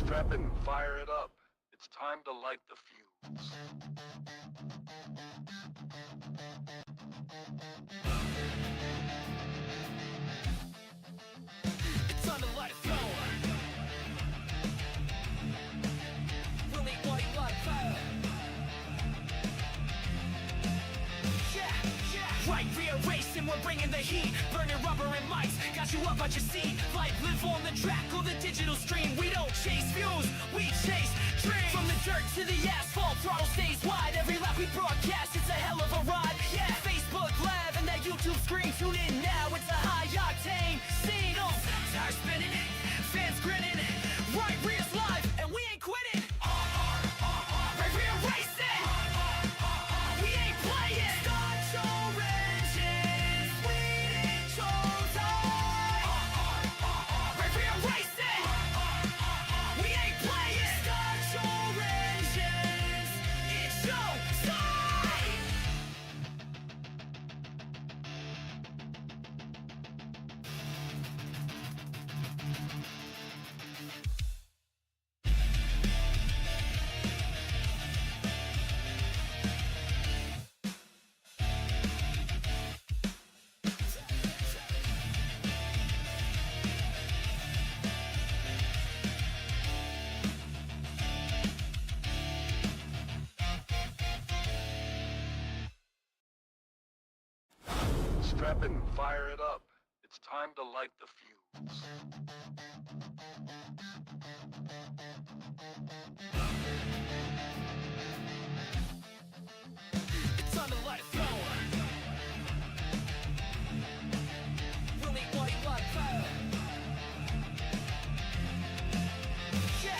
Strap it and fire it up. It's time to light the fuse. It's time to light a fuse. We'll need white light fire. Yeah. Right, rear racing, we're bringing the heat. Burning rubber and mics, got you up out your seat. Like live on the track or the digital stream. We don't chase views, we chase dreams. From the dirt to the asphalt, throttle stays wide. Every lap we broadcast, it's a hell of a ride. Yeah, Facebook Live and that YouTube screen. Tune in now, it's a high octane scene. Tires spinning, fans grinning. Right rear's live, and we ain't quitting. Right rear racing, we ain't playing. Start your engines, we ain't chosen. Right rear racing, we ain't playing. Start your engines, it's showtime. Strap it and fire it up. It's time to light the fuse. It's time to light a fuse. We'll need white light fire. Yeah.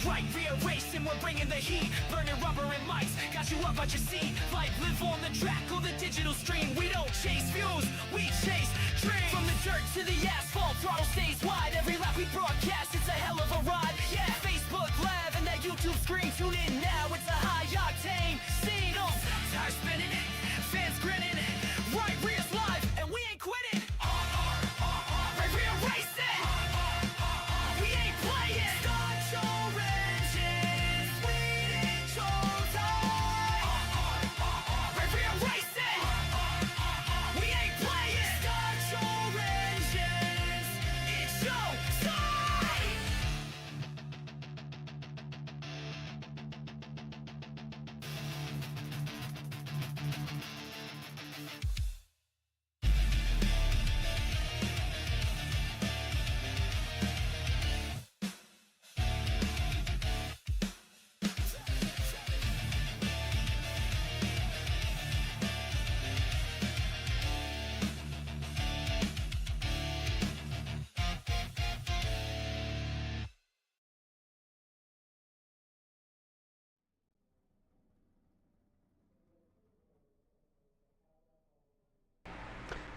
Right, rear racing, we're bringing the heat. Burning rubber and mics, got you up out your seat. Like live on the track or the digital stream. We don't chase views, we chase dreams. From the dirt to the asphalt, throttle stays wide. Every lap we broadcast, it's a hell of a ride. Yeah, Facebook Live and that YouTube screen. Tune in now, it's a high octane scene. Tires spinning, fans grinning. Right rear's live, and we ain't quitting. Right rear racing, we ain't playing. Start your engines, we ain't chosen. Right rear racing, we ain't playing. Start your engines, it's showtime.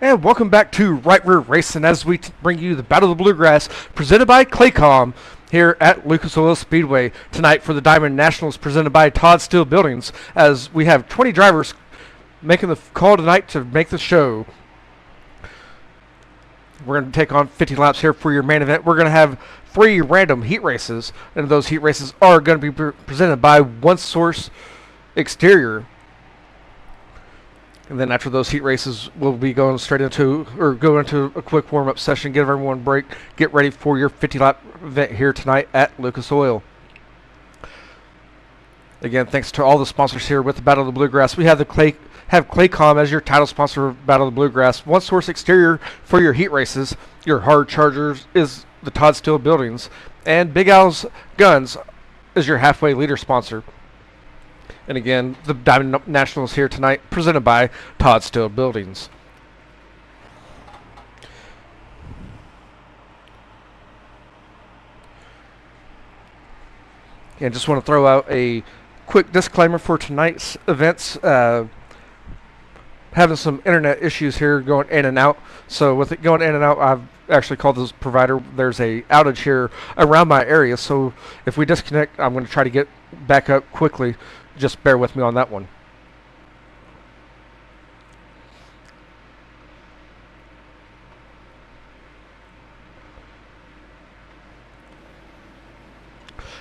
And welcome back to Right Rear Racing as we bring you the Battle of the Bluegrass presented by Klay here at Lucas Oil Speedway tonight for the Diamond Nationals presented by Todd Steel Buildings as we have 20 drivers making the call tonight to make the show. We're going to take on 50 laps here for your main event. We're going to have 3 random heat races, and those heat races are going to be presented by One Source Exterior. And then after those heat races, we'll be going straight into, or go into a quick warm-up session, give everyone a break, get ready for your 50-lap event here tonight at Lucas Oil. Again, thanks to all the sponsors here with the Battle of the Bluegrass. We have Comm as your title sponsor of Battle of the Bluegrass. One Source Exterior for your heat races. Your hard chargers is the Todd Steel Buildings. And Big Al's Guns is your halfway leader sponsor. And again, the Diamond Nationals here tonight, presented by Todd Steel Buildings. And just want to throw out a quick disclaimer for tonight's events. Having some internet issues here going in and out. So with it going in and out, I've actually called this provider. There's a outage here around my area. So if we disconnect, I'm going to try to get back up quickly. Just bear with me on that one.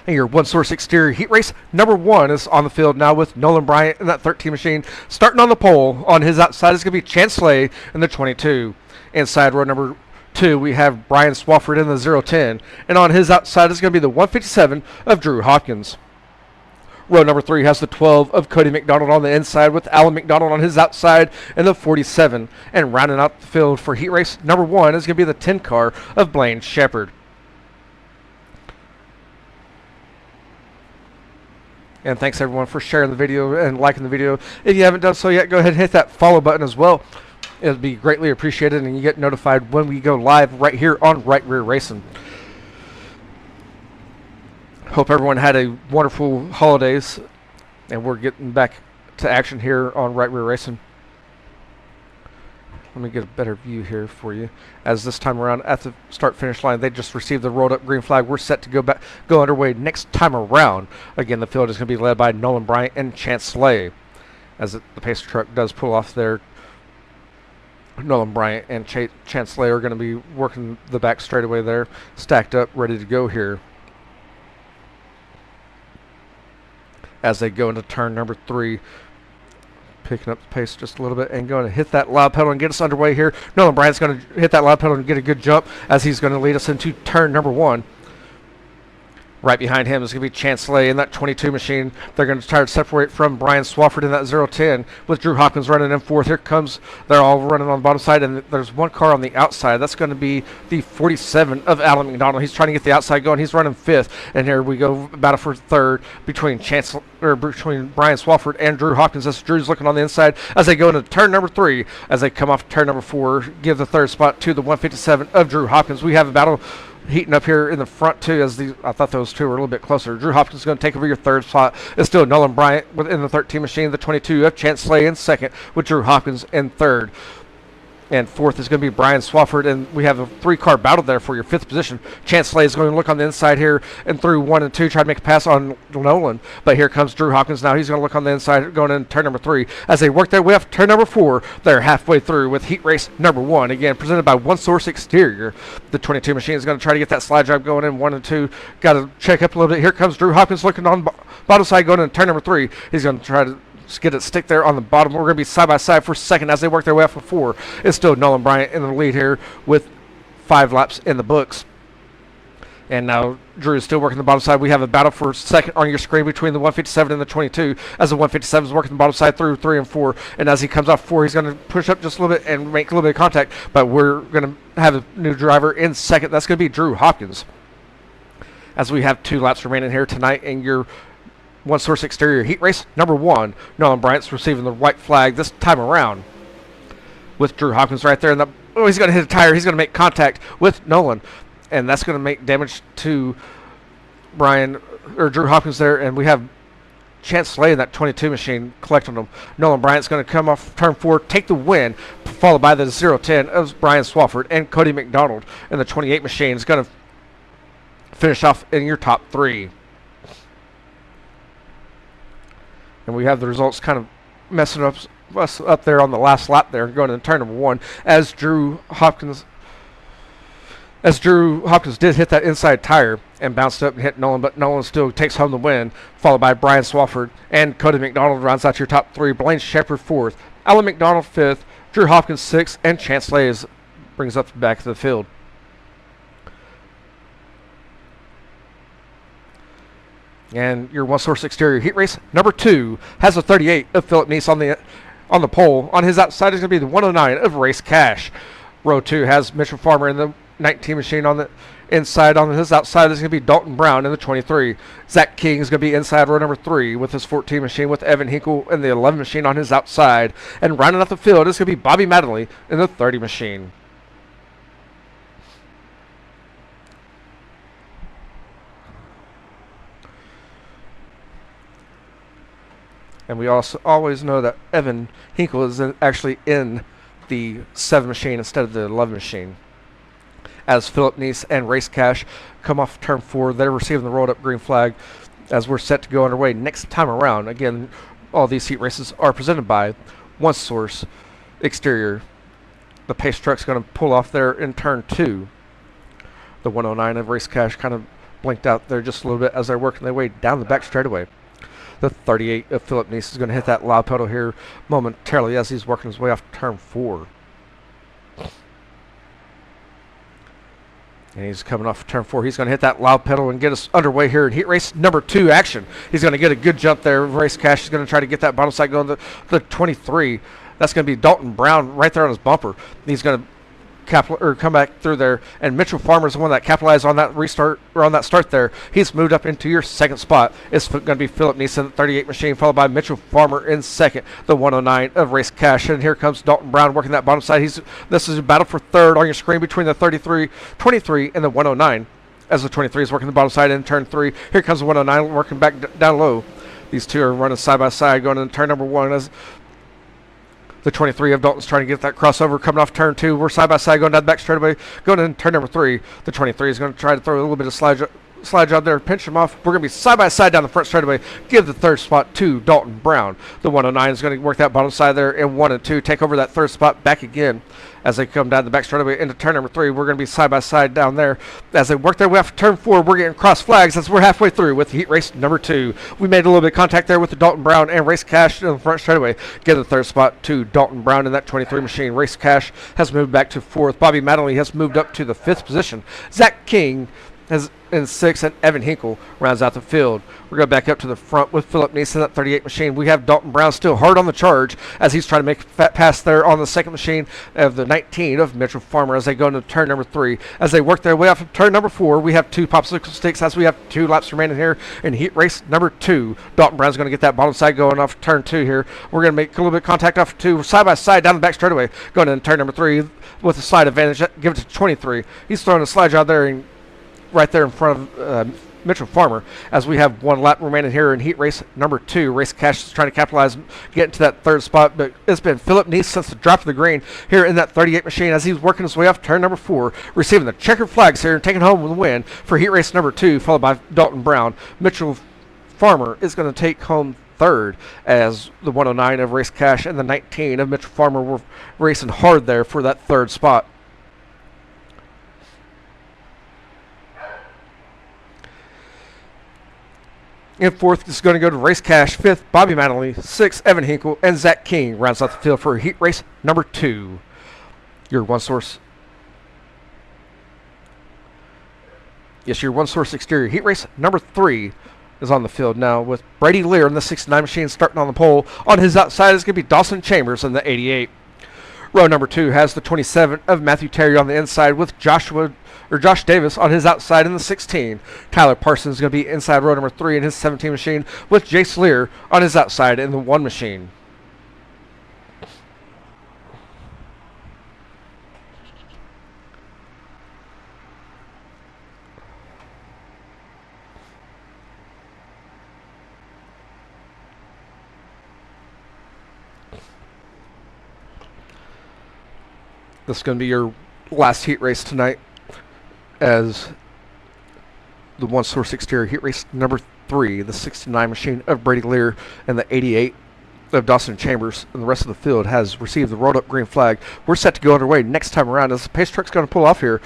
And your one source exterior heat race number 1 is on the field now with Nolan Bryant in that 13 machine. Starting on the pole, on his outside is going to be Chance Klay in the 22. Inside row number 2, we have Brian Swafford in the 010. And on his outside is going to be the 157 of Drew Hopkins. Row number 3 has the 12 of Cody McDonald on the inside with Alan McDonald on his outside and the 47. And rounding out the field for heat race number 1 is going to be the 10 car of Blaine Shepard. And thanks everyone for sharing the video and liking the video. If you haven't done so yet, go ahead and hit that follow button as well. It would be greatly appreciated, and you get notified when we go live right here on Right Rear Racing. Hope everyone had a wonderful holidays, and we're getting back to action here on Right Rear Racing. Let me get a better view here for you. As this time around at the start-finish line, they just received the rolled-up green flag. We're set to go underway next time around. Again, the field is going to be led by Nolan Bryant and Chance Klay. As the pacer truck does pull off there, Nolan Bryant and Chance Klay are going to be working the back straightaway there, stacked up, ready to go here. As they go into turn number 3. Picking up the pace just a little bit and going to hit that loud pedal and get us underway here. Nolan Bryant's going to hit that loud pedal and get a good jump as he's going to lead us into turn number 1. Right behind him is going to be Chance Klay in that 22 machine. They're going to try to separate from Brian Swafford in that 010 with Drew Hopkins running in 4th. Here comes, they're all running on the bottom side, and there's one car on the outside. That's going to be the 47 of Alan McDonald. He's trying to get the outside going. He's running 5th, and here we go, battle for 3rd between Brian Swafford and Drew Hopkins. As Drew's looking on the inside as they go into turn number 3. As they come off turn number 4, give the 3rd spot to the 157 of Drew Hopkins. We have a battle heating up here in the front too, as I thought those two were a little bit closer. Drew Hopkins is going to take over your 3rd spot. It's still Nolan Bryant within the 13 machine, the 22 of Chance Klay in 2nd, with Drew Hopkins in 3rd. And 4th is going to be Brian Swafford, and we have a 3-car battle there for your 5th position. Chance Klay is going to look on the inside here and through 1 and 2, try to make a pass on Nolan. But here comes Drew Hopkins now. He's going to look on the inside going into turn number 3. As they work their way up turn number 4, they're halfway through with heat race number 1. Again, presented by One Source Exterior. The 22 machine is going to try to get that slide drive going in 1 and 2. Got to check up a little bit. Here comes Drew Hopkins looking on bottom side going into turn number 3. He's going to try to get it stick there on the bottom. We're going to be side by side for 2nd as they work their way up for 4. It's still Nolan Bryant in the lead here with 5 laps in the books. And now Drew is still working the bottom side. We have a battle for 2nd on your screen between the 157 and the 22, as the 157 is working the bottom side through 3 and 4. And as he comes off 4, he's going to push up just a little bit and make a little bit of contact. But we're going to have a new driver in 2nd. That's going to be Drew Hopkins. As we have 2 laps remaining here tonight in your One Source Exterior heat race number 1. Nolan Bryant's receiving the white flag this time around with Drew Hopkins right there. And he's going to hit a tire. He's going to make contact with Nolan, and that's going to make damage to Drew Hopkins there. And we have Chance Klay in that 22 machine collecting them. Nolan Bryant's going to come off turn 4, take the win, followed by the 010 of Brian Swafford, and Cody McDonald in the 28 machine is going to finish off in your top 3. And we have the results kind of messing us up there on the last lap there, going into turn number 1, as Drew Hopkins did hit that inside tire and bounced up and hit Nolan, but Nolan still takes home the win, followed by Brian Swafford, and Cody McDonald rounds out your top 3. Blaine Shepard 4th, Alan McDonald 5th, Drew Hopkins 6th, and Chance Klay brings up the back of the field. And your One Source Exterior heat race number 2 has a 38 of Philip Neese on the pole. On his outside is going to be the 109 of Race Cash. Row 2 has Mitchell Farmer in the 19 machine on the inside. On his outside is going to be Dalton Brown in the 23. Zach King is going to be inside row number 3 with his 14 machine, with Evan Hinkle in the 11 machine on his outside. And rounding out the field is going to be Bobby Madley in the 30 machine. And we also always know that Evan Hinkle is actually in the 7 machine instead of the 11 machine. As Philip Neese and Race Cash come off turn 4, they're receiving the rolled up green flag as we're set to go underway next time around. Again, all these heat races are presented by One Source Exterior. The pace truck's going to pull off there in turn 2. The 109 of Race Cash kind of blinked out there just a little bit as they're working their way down the back straightaway. The 38 of Philip Neese is going to hit that loud pedal here momentarily as he's working his way off turn 4. And he's coming off turn 4. He's going to hit that loud pedal and get us underway here in heat race number 2 action. He's going to get a good jump there. Race Cash is going to try to get that bottom side going to the 23. That's going to be Dalton Brown right there on his bumper. He's going to come back through there, and Mitchell Farmer is the one that capitalized on that restart or on that start there. He's moved up into your second spot. It's going to be Philip Neeson at 38 machine, followed by Mitchell Farmer in second, the 109 of Race Cash. And here comes Dalton Brown working that bottom side. This is a battle for third on your screen between the 23 and the 109, as the 23 is working the bottom side in turn 3. Here comes the 109 working back down low. These two are running side by side going into turn number 1 as the 23 of Dalton's trying to get that crossover coming off turn 2. We're side by side going down the back straightaway, going into turn number 3. The 23 is going to try to throw a little bit of slide job there, pinch him off. We're going to be side by side down the front straightaway. Give the third spot to Dalton Brown. The 109 is going to work that bottom side there in 1 and 2, take over that third spot back again as they come down the back straightaway into turn number 3. We're going to be side by side down there as they work their way off turn 4. We're getting cross flags as we're halfway through with heat race number 2. We made a little bit of contact there with the Dalton Brown and Race Cash in the front straightaway. Give the third spot to Dalton Brown in that 23 machine. Race Cash has moved back to 4th. Bobby Mattingly has moved up to the 5th position. Zach King has in 6th, and Evan Hinkle rounds out the field. We're going back up to the front with Philip Neeson at 38 machine. We have Dalton Brown still hard on the charge as he's trying to make a fat pass there on the second machine of the 19 of Mitchell Farmer as they go into turn number 3. As they work their way off of turn number 4, we have 2 popsicle sticks as we have 2 laps remaining here in heat race number 2. Dalton Brown's going to get that bottom side going off turn 2 here. We're going to make a little bit of contact off 2 side by side down the back straightaway going into turn number 3 with a slide advantage. Give it to 23. He's throwing a slide job there and right there in front of Mitchell Farmer as we have 1 lap remaining here in heat race number 2. Race Cash is trying to capitalize, get into that third spot, but it's been Philip Neese since the drop of the green here in that 38 machine as he's working his way off turn number 4, receiving the checkered flags here and taking home the win for heat race number 2, followed by Dalton Brown. Mitchell Farmer is going to take home 3rd as the 109 of Race Cash and the 19 of Mitchell Farmer were racing hard there for that 3rd spot. In 4th is going to go to Race Cash. 5th, Bobby Mattingly. 6th, Evan Hinkle. And Zach King rounds out the field for heat race number 2. Your one source. Yes, your one source exterior. Heat race number 3 is on the field now with Brady Lear in the 69 machine starting on the pole. On his outside is going to be Dawson Chambers in the 88. Row number 2 has the 27 of Matthew Terry on the inside with Josh Davis on his outside in the 16. Tyler Parsons is going to be inside row number 3 in his 17 machine with Jace Lear on his outside in the 1 machine. This is going to be your last heat race tonight as the one source exterior heat race number 3, the 69 machine of Brady Lear and the 88 of Dawson Chambers, and the rest of the field has received the rolled up green flag. We're set to go underway next time around as the pace truck's going to pull off here.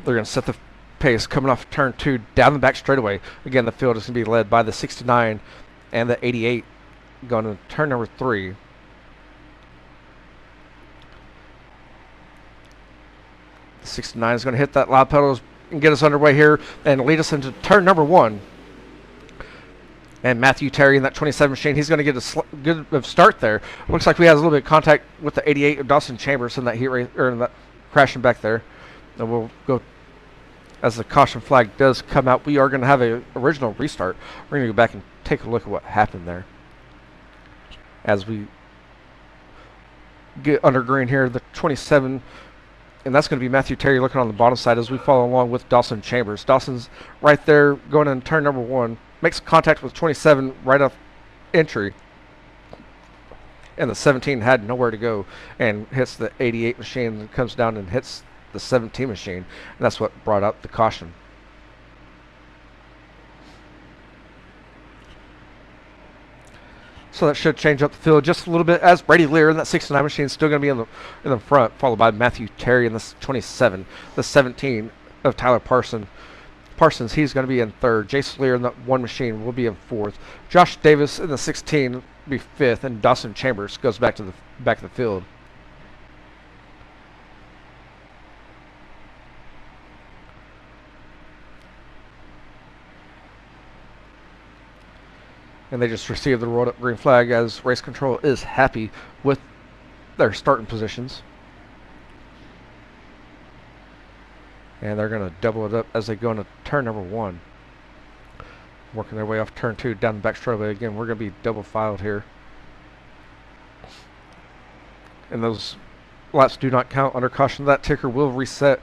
They're going to set the pace coming off turn 2 down the back straightaway. Again, the field is going to be led by the 69 and the 88 going to turn number 3. The 69 is going to hit that loud pedal and get us underway here and lead us into turn number 1. And Matthew Terry in that 27 machine, he's going to get a good start there. Looks like we have a little bit of contact with the 88 of Dawson Chambers in that heat race, or in that crashing back there. And we'll go as the caution flag does come out. We are going to have an original restart. We're going to go back and take a look at what happened there as we get under green here. The 27. And that's going to be Matthew Terry looking on the bottom side as we follow along with Dawson Chambers. Dawson's right there going in turn number 1. Makes contact with 27 right off entry. And the 17 had nowhere to go and hits the 88 machine and comes down and hits the 17 machine. And that's what brought out the caution. So that should change up the field just a little bit as Brady Lear in that 69 machine is still going to be in the front, followed by Matthew Terry in the 27. The 17 of Tyler Parsons, he's going to be in third. Jason Lear in the one machine will be in fourth. Josh Davis in the 16 will be fifth, and Dawson Chambers goes back to the back of the field. And they just received the rolled up green flag as race control is happy with their starting positions. And they're going to double it up as they go into turn number 1. Working their way off turn 2 down the back straightaway. Again, we're going to be double filed here. And those laps do not count under caution. That ticker will reset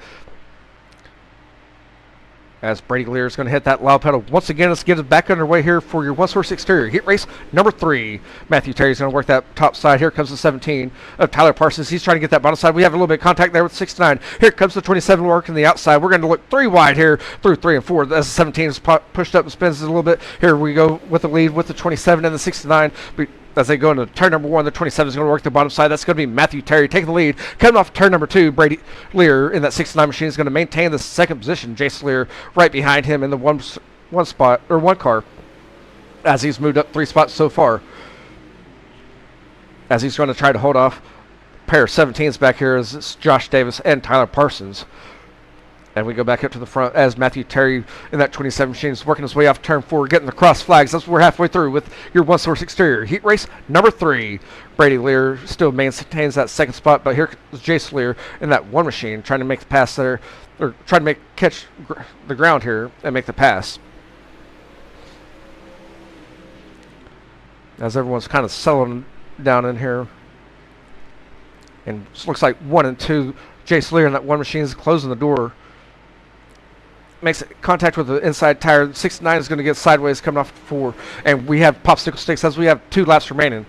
as Brady Lear is going to hit that loud pedal. Once again, let's get it back underway here for your one-source exterior heat race number 3. Matthew Terry's going to work that top side. Here comes the 17 of Tyler Parsons. He's trying to get that bottom side. We have a little bit of contact there with 69. Here comes the 27 working the outside. We're going to look 3 wide here through 3 and 4 as the 17 is pushed up and spins a little bit. Here we go with the lead with the 27 and the 69. As they go into turn number 1, the 27 is going to work the bottom side. That's going to be Matthew Terry taking the lead. Coming off turn number 2, Brady Lear in that 69 machine is going to maintain the second position. Jason Lear right behind him in the one car as he's moved up 3 spots so far. As he's going to try to hold off a pair of 17s back here as it's Josh Davis and Tyler Parsons. And we go back up to the front as Matthew Terry in that 27 machine is working his way off turn 4, getting the cross flags. That's what we're halfway through with your one-source exterior heat race number 3. Brady Lear still maintains that second spot, but here is Jason Lear in that one machine trying to make the pass there, or trying to catch the ground here and make the pass. As everyone's kind of settling down in here. And it looks like 1 and 2, Jason Lear in that one machine is closing the door. Makes contact with the inside tire. 69 is going to get sideways coming off 4. And we have popsicle sticks as we have 2 laps remaining.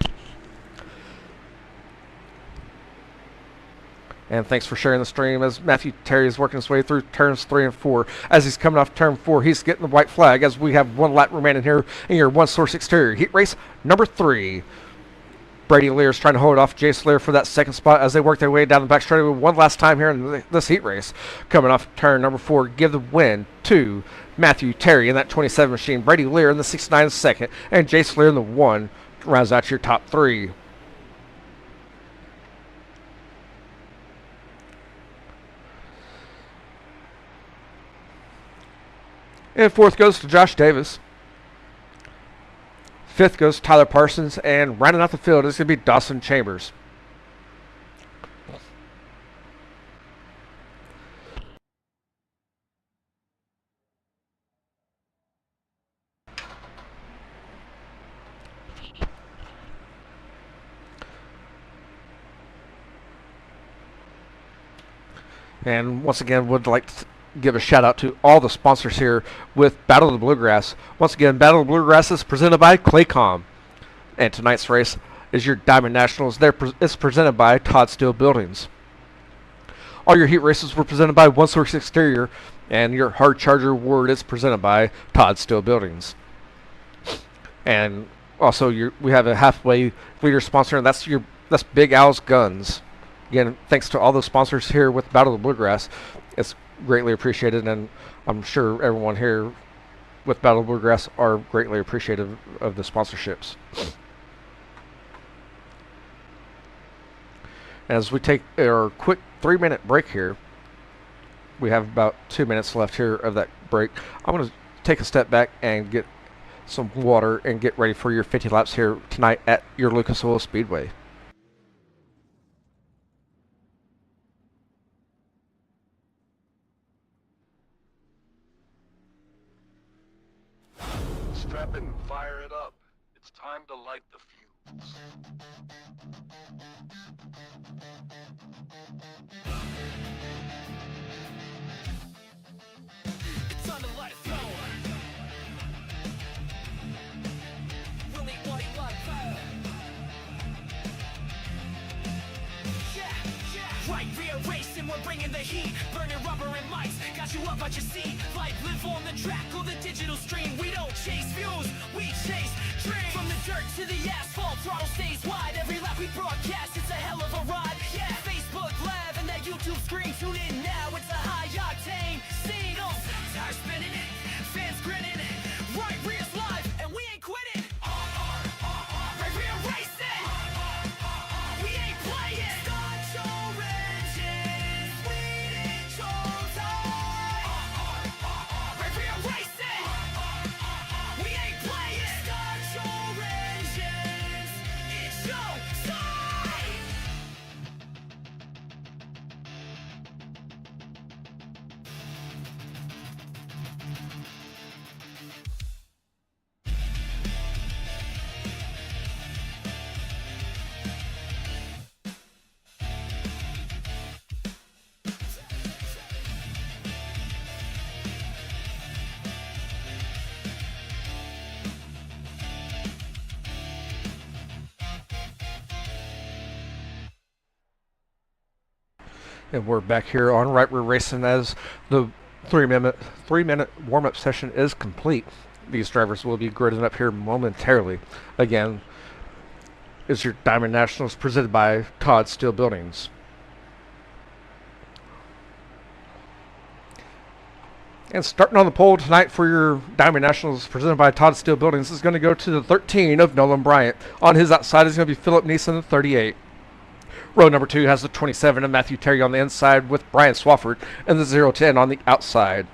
And thanks for sharing the stream as Matthew Terry is working his way through turns 3 and 4. As he's coming off turn 4, he's getting the white flag as we have 1 lap remaining here in your one-source exterior heat race number 3. Brady Lear is trying to hold off Jason Lear for that second spot as they work their way down the back straightaway one last time here in this heat race. Coming off turn number 4, give the win to Matthew Terry in that 27 machine. Brady Lear in the 69 second, and Jason Lear in the 1 rounds out your top 3. And 4th goes to Josh Davis. 5th goes to Tyler Parsons, and rounding out the field is going to be Dawson Chambers. And once again, would like to give a shout out to all the sponsors here with Battle of the Bluegrass. Once again, Battle of the Bluegrass is presented by Klay. And tonight's race is your Diamond Nationals. It's presented by Todd Steel Buildings. All your heat races were presented by One Source Exterior, and your Hard Charger Award is presented by Todd Steel Buildings. And also, we have a halfway leader sponsor, and that's Big Al's Guns. Again, thanks to all the sponsors here with Battle of the Bluegrass. It's greatly appreciated, and I'm sure everyone here with Battle of Bluegrass are greatly appreciative of the sponsorships. As we take our quick 3-minute break here, we have about 2 minutes left here of that break. I'm going to take a step back and get some water and get ready for your 50 laps here tonight at your Lucas Oil Speedway. Strap in and fire it up. It's time to light the fuse. It's time to let it go. We'll need what he like. Right rear racing, we're bringing the heat. Burning rubber and lights, got you up at your seat. Like live on the track or the digital stream. We don't chase views, we chase dreams. From the dirt to the asphalt, throttle stays wide. Every lap we broadcast, it's a hell of a ride. Yeah, Facebook Live and that YouTube screen. Tune in now, it's a high octane scene. tires spinning, fans grinning, right rear's live, and we ain't quitting. Right rear racing, we ain't playing. Start your engines, bleeding souls high. Right rear racing, we ain't playing. Start your engines, it's your time. And we're back here on Right Rear Racing as the 3-minute warm-up session is complete. These drivers will be gridding up here momentarily. Again, is your Diamond Nationals presented by Todd Steel Buildings. And starting on the pole tonight for your Diamond Nationals presented by Todd Steel Buildings is going to go to the 13 of Nolan Bryant. On his outside is going to be Philip Neeson, the 38. Row number 2 has the 27 of Matthew Terry on the inside with Brian Swafford and the 010 on the outside.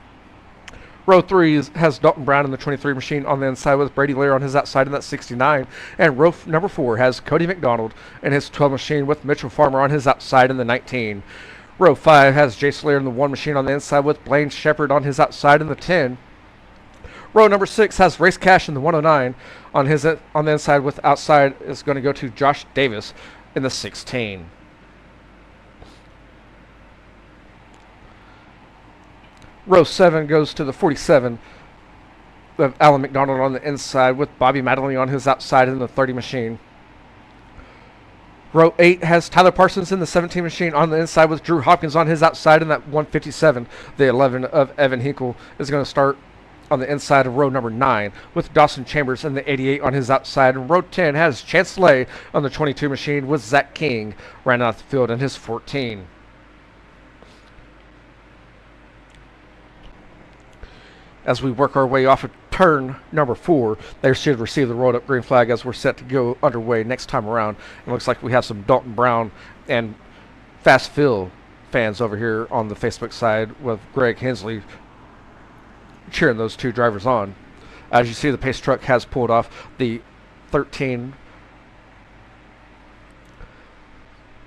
Row 3 has Dalton Brown in the 23 machine on the inside with Brady Lair on his outside in that 69. And row number 4 has Cody McDonald in his 12 machine with Mitchell Farmer on his outside in the 19. Row 5 has Jay Slayer in the 1 machine on the inside with Blaine Shepard on his outside in the 10. Row number 6 has Race Cash in the 109 on the inside with outside is going to go to Josh Davis in the 16. Row 7 goes to the 47 of Alan McDonald on the inside with Bobby Madeline on his outside in the 30 machine. Row 8 has Tyler Parsons in the 17 machine on the inside with Drew Hopkins on his outside in that 157. The 11 of Evan Hinkle is going to start on the inside of row number 9 with Dawson Chambers in the 88 on his outside. And row 10 has Chance Lay on the 22 machine with Zach King rounding out the field in his 14. As we work our way off of turn number 4, they should receive the rolled up green flag as we're set to go underway next time around. It looks like we have some Dalton Brown and Fast Phil fans over here on the Facebook side with Greg Hensley cheering those two drivers on. As you see, the pace truck has pulled off the 13.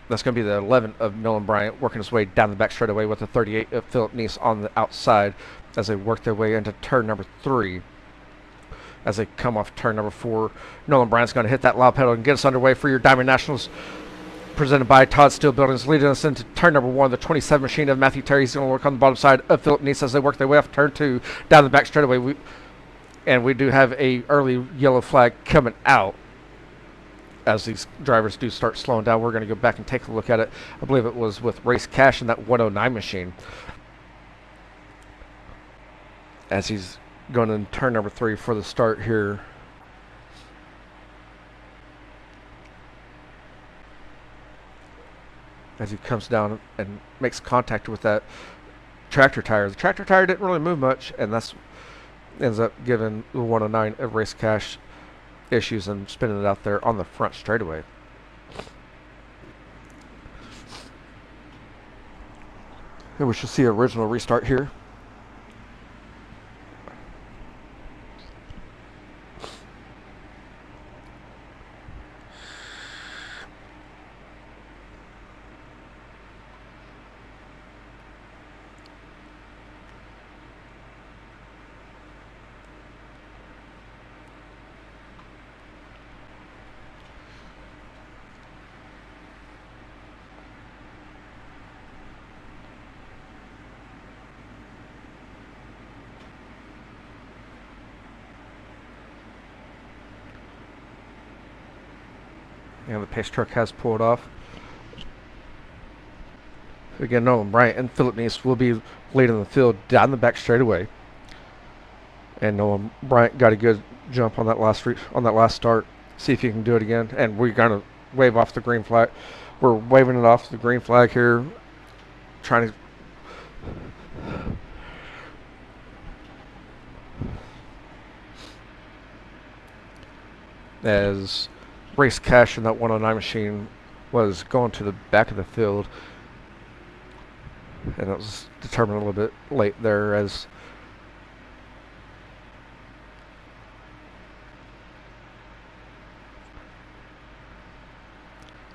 That's going to be the 11 of Nolan Bryant working his way down the back straightaway with the 38 of Philip Neese on the outside as they work their way into turn number 3. As they come off turn number 4, Nolan Bryant's going to hit that loud pedal and get us underway for your Diamond Nationals presented by Todd Steel Buildings, leading us into turn number 1, the 27 machine of Matthew Terry. He's going to work on the bottom side of Philip Neese as they work their way off turn 2 down the back straightaway. We do have a early yellow flag coming out. As these drivers do start slowing down, we're going to go back and take a look at it. I believe it was with Race Cash in that 109 machine. As he's going in turn number 3 for the start here. As he comes down and makes contact with that tractor tire. The tractor tire didn't really move much, and that's ends up giving the 109 a Race Cash issues and spinning it out there on the front straightaway. And we should see an original restart here. And the pace truck has pulled off. Again, Nolan Bryant and Philip Neese will be leading the field down the back straightaway. And Nolan Bryant got a good jump on that last start. See if he can do it again. And we're going to wave off the green flag. We're waving it off the green flag here. Trying to as Race Cash in that 109 machine was going to the back of the field, and it was determined a little bit late there as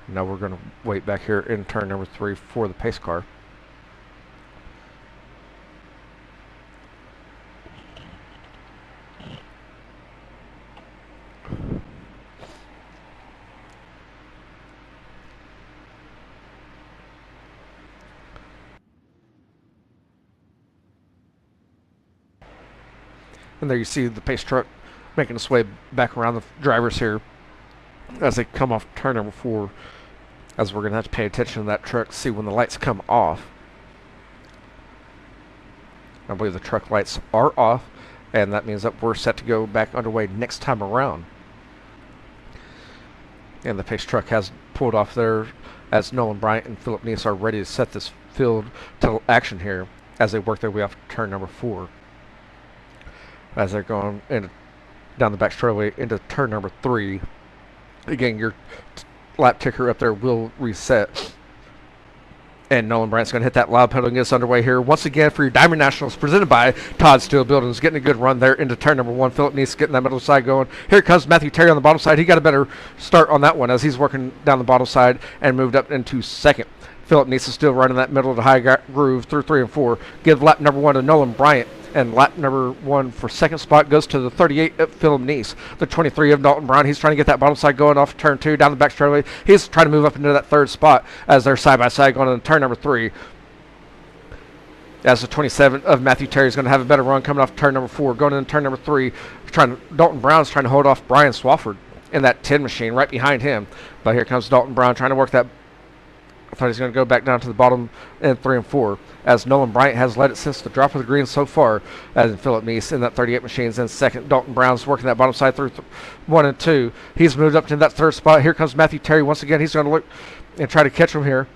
now we're going to wait back here in turn number 3 for the pace car. And there you see the pace truck making its way back around the drivers here as they come off turn number 4, as we're going to have to pay attention to that truck, see when the lights come off. I believe the truck lights are off, and that means that we're set to go back underway next time around. And the pace truck has pulled off there as Nolan Bryant and Philip Neese are ready to set this field to action here as they work their way off turn number 4. As they're going down the back straightaway into turn number 3. Again, your lap ticker up there will reset. And Nolan Bryant's going to hit that loud pedal and get us underway here. Once again for your Diamond Nationals presented by Todd Steel Buildings. Getting a good run there into turn number 1. Philip Neese getting that middle side going. Here comes Matthew Terry on the bottom side. He got a better start on that one as he's working down the bottom side and moved up into second. Philip Neese is still running that middle to high groove through 3 and 4. Give lap number 1 to Nolan Bryant. And lap number 1 for second spot goes to the 38 of Philip Neese. The 23 of Dalton Brown. He's trying to get that bottom side going off turn 2 down the back straightaway. He's trying to move up into that third spot as they're side by side going into turn number 3. As the 27 of Matthew Terry is going to have a better run coming off turn number 4. Going into turn number 3, Dalton Brown's trying to hold off Brian Swafford in that 10 machine right behind him. But here comes Dalton Brown trying to work that. I thought he's going to go back down to the bottom in 3 and 4. As Nolan Bryant has led it since the drop of the green so far, as in Philip Neese in that 38 machines in second. Dalton Brown's working that bottom side through 1 and 2. He's moved up to that third spot. Here comes Matthew Terry once again. He's going to look and try to catch him here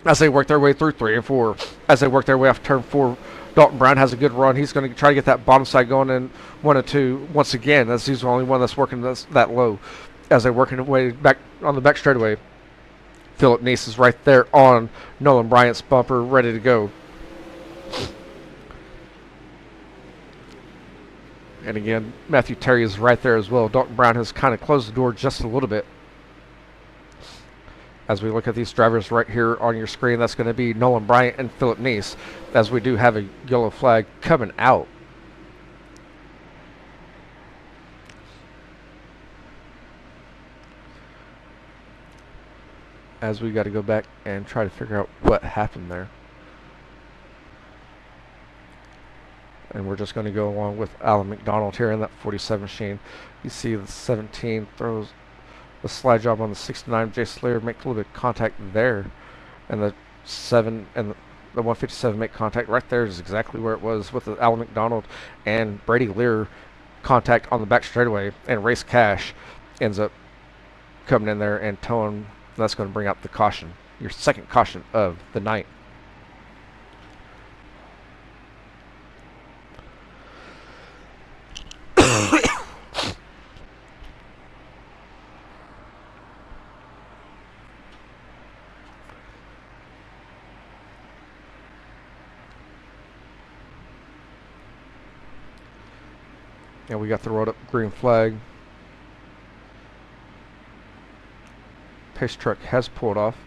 as they work their way through 3 and 4. As they work their way off turn 4, Dalton Brown has a good run. He's going to try to get that bottom side going in 1 and 2 once again, as he's the only one that's working that low. As they're working their way back on the back straightaway, Philip Neese is right there on Nolan Bryant's bumper, ready to go. And again, Matthew Terry is right there as well. Dalton Brown has kind of closed the door just a little bit. As we look at these drivers right here on your screen, that's going to be Nolan Bryant and Philip Neese, as we do have a yellow flag coming out. As we got to go back and try to figure out what happened there. And we're just going to go along with Alan McDonald here in that 47 machine. You see the 17 throws the slide job on the 69. Jay Slater make a little bit of contact there. And the 7 and the 157 make contact right there is exactly where it was with the Alan McDonald and Brady Lear contact on the back straightaway. And Race Cash ends up coming in there and towing. That's going to bring out the caution, your second caution of the night. And we got the road up green flag. Pace truck has pulled off.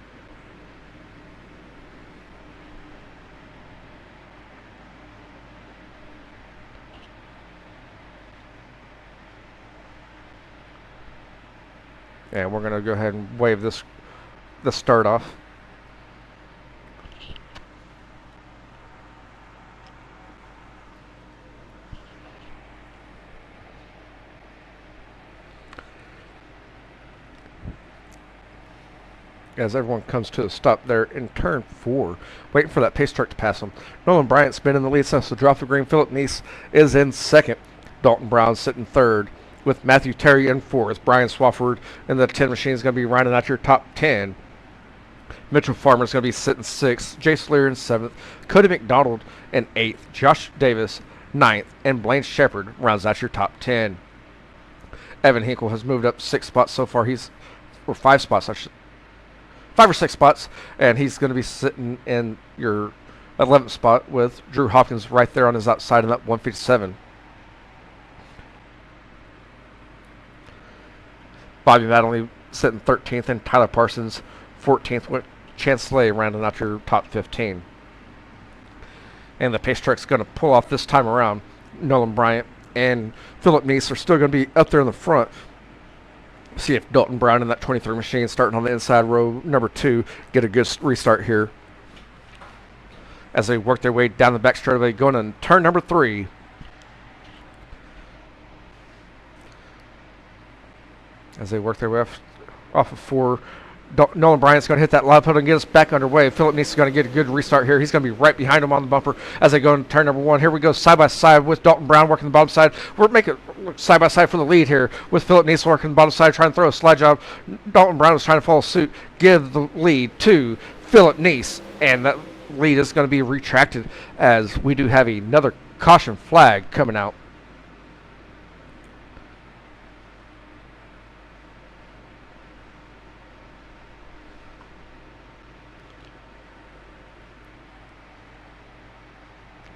And we're going to go ahead and wave the start off. As everyone comes to a stop there in turn 4, waiting for that pace truck to pass them. Nolan Bryant spinning the lead since the drop of green. Philip Neese is in second. Dalton Brown sitting third with Matthew Terry in fourth. Brian Swafford in the 10 machine is going to be rounding out your top 10. Mitchell Farmer is going to be sitting sixth. Jay Slater in seventh. Cody McDonald in eighth. Josh Davis ninth. And Blaine Shepard rounds out your top 10. Evan Hinkle has moved up 6 spots so far. Or 5 spots, 5 or 6 spots, and he's going to be sitting in your 11th spot with Drew Hopkins right there on his outside in that 157. Bobby Madley sitting 13th, and Tyler Parsons 14th, with Chance Slay rounding out your top 15. And the pace truck's going to pull off this time around. Nolan Bryant and Philip Neese are still going to be up there in the front. See if Dalton Brown in that 23 machine starting on the inside row number 2 get a good restart here as they work their way down the back straightaway going on turn number 3. As they work their way off of 4. Nolan Bryant's going to hit that loud pedal and get us back underway. Philip Neese is going to get a good restart here. He's going to be right behind him on the bumper as they go into turn number 1. Here we go side by side with Dalton Brown working the bottom side. We're making side by side for the lead here with Philip Neese working the bottom side, trying to throw a slide job. Dalton Brown is trying to follow suit, give the lead to Philip Neese, and that lead is going to be retracted as we do have another caution flag coming out.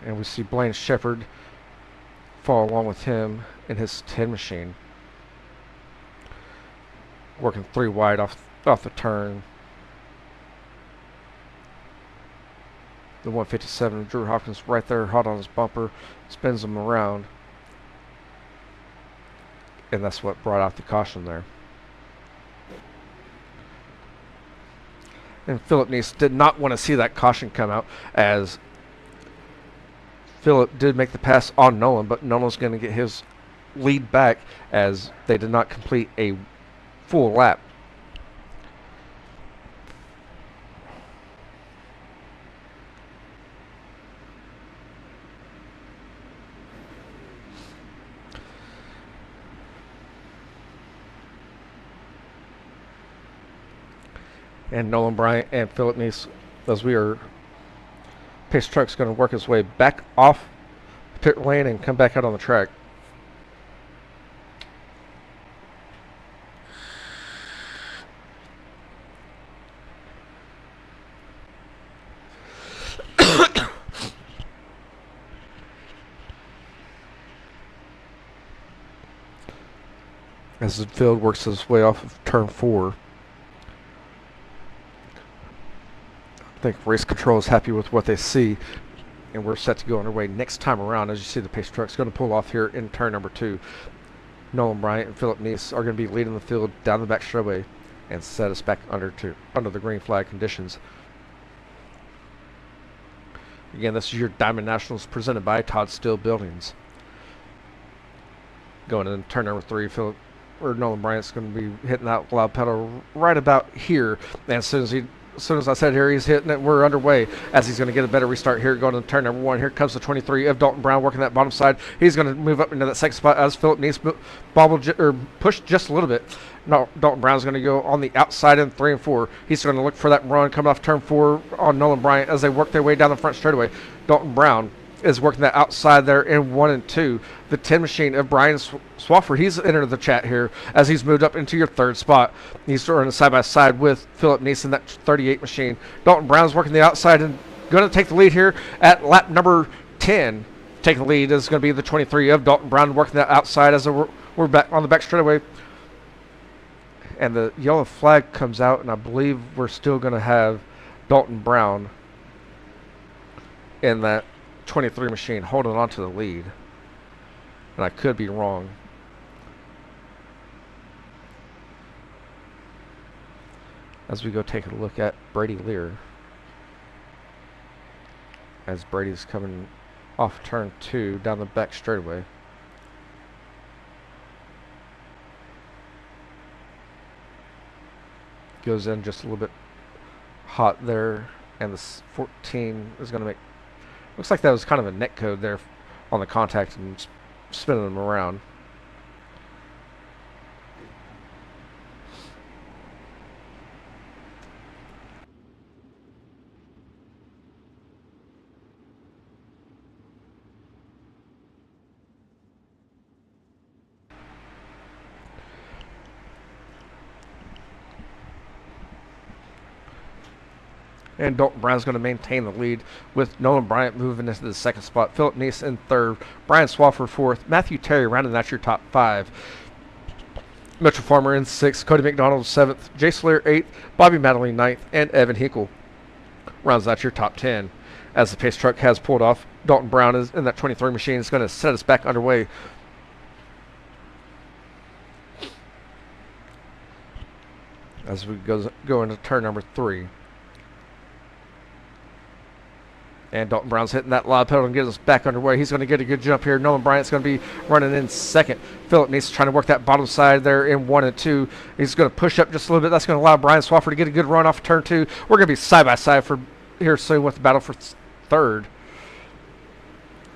And we see Blaine Shepard follow along with him in his 10 machine. Working 3 wide off the turn. The 157, Drew Hopkins right there, hot on his bumper, spins him around. And that's what brought out the caution there. And Philip Neese did not want to see that caution come out, as Philip did make the pass on Nolan, but Nolan's going to get his lead back as they did not complete a full lap. And Nolan Bryant and Philip Neese, as we are pace truck's going to work his way back off the pit lane and come back out on the track. As the field works his way off of turn 4. I think race control is happy with what they see, and we're set to go underway next time around. As you see, the pace truck's going to pull off here in turn number 2. Nolan Bryant and Philip Neese are going to be leading the field down the back straightaway and set us back under the green flag conditions. Again, this is your Diamond Nationals presented by Todd Steel Buildings. Going in turn number 3, Nolan Bryant's going to be hitting that loud pedal right about here, and as soon as I said here, he's hitting it. We're underway as he's going to get a better restart here. Going to turn number 1. Here comes the 23 of Dalton Brown working that bottom side. He's going to move up into that second spot as Philip Neese pushed just a little bit. No, Dalton Brown's going to go on the outside in 3 and 4. He's going to look for that run coming off turn 4 on Nolan Bryant as they work their way down the front straightaway. Dalton Brown is working that outside there in 1 and 2. The 10 machine of Brian Swafford, he's entered the chat here as he's moved up into your 3rd spot. He's running side by side with Philip Neese in that 38 machine. Dalton Brown's working the outside and going to take the lead here at lap number 10. Taking the lead is going to be the 23 of Dalton Brown working that outside as we're back on the back straightaway. And the yellow flag comes out, and I believe we're still going to have Dalton Brown in that 23 machine holding on to the lead, and I could be wrong. As we go take a look at Brady Lear, as Brady's coming off turn 2 down the back straightaway. Goes in just a little bit hot there, and the 14 is going to make. Looks like that was kind of a net code there on the contact and spinning them around. And Dalton Brown's going to maintain the lead with Nolan Bryant moving into the second spot. Philip Neese in third. Brian Swafford fourth. Matthew Terry rounding out your top five. Mitchell Farmer in sixth. Cody McDonald seventh. Jay Slayer eighth. Bobby Madeline ninth. And Evan Hinkle rounds out your top 10. As the pace truck has pulled off, Dalton Brown is in that 23 machine is going to set us back underway. As we go into turn number 3. And Dalton Brown's hitting that loud pedal and getting us back underway. He's going to get a good jump here. Nolan Bryant's going to be running in second. Philip Neese trying to work that bottom side there in 1 and 2. He's going to push up just a little bit. That's going to allow Brian Swafford to get a good run off turn 2. We're going to be side by side for here soon with the battle for third.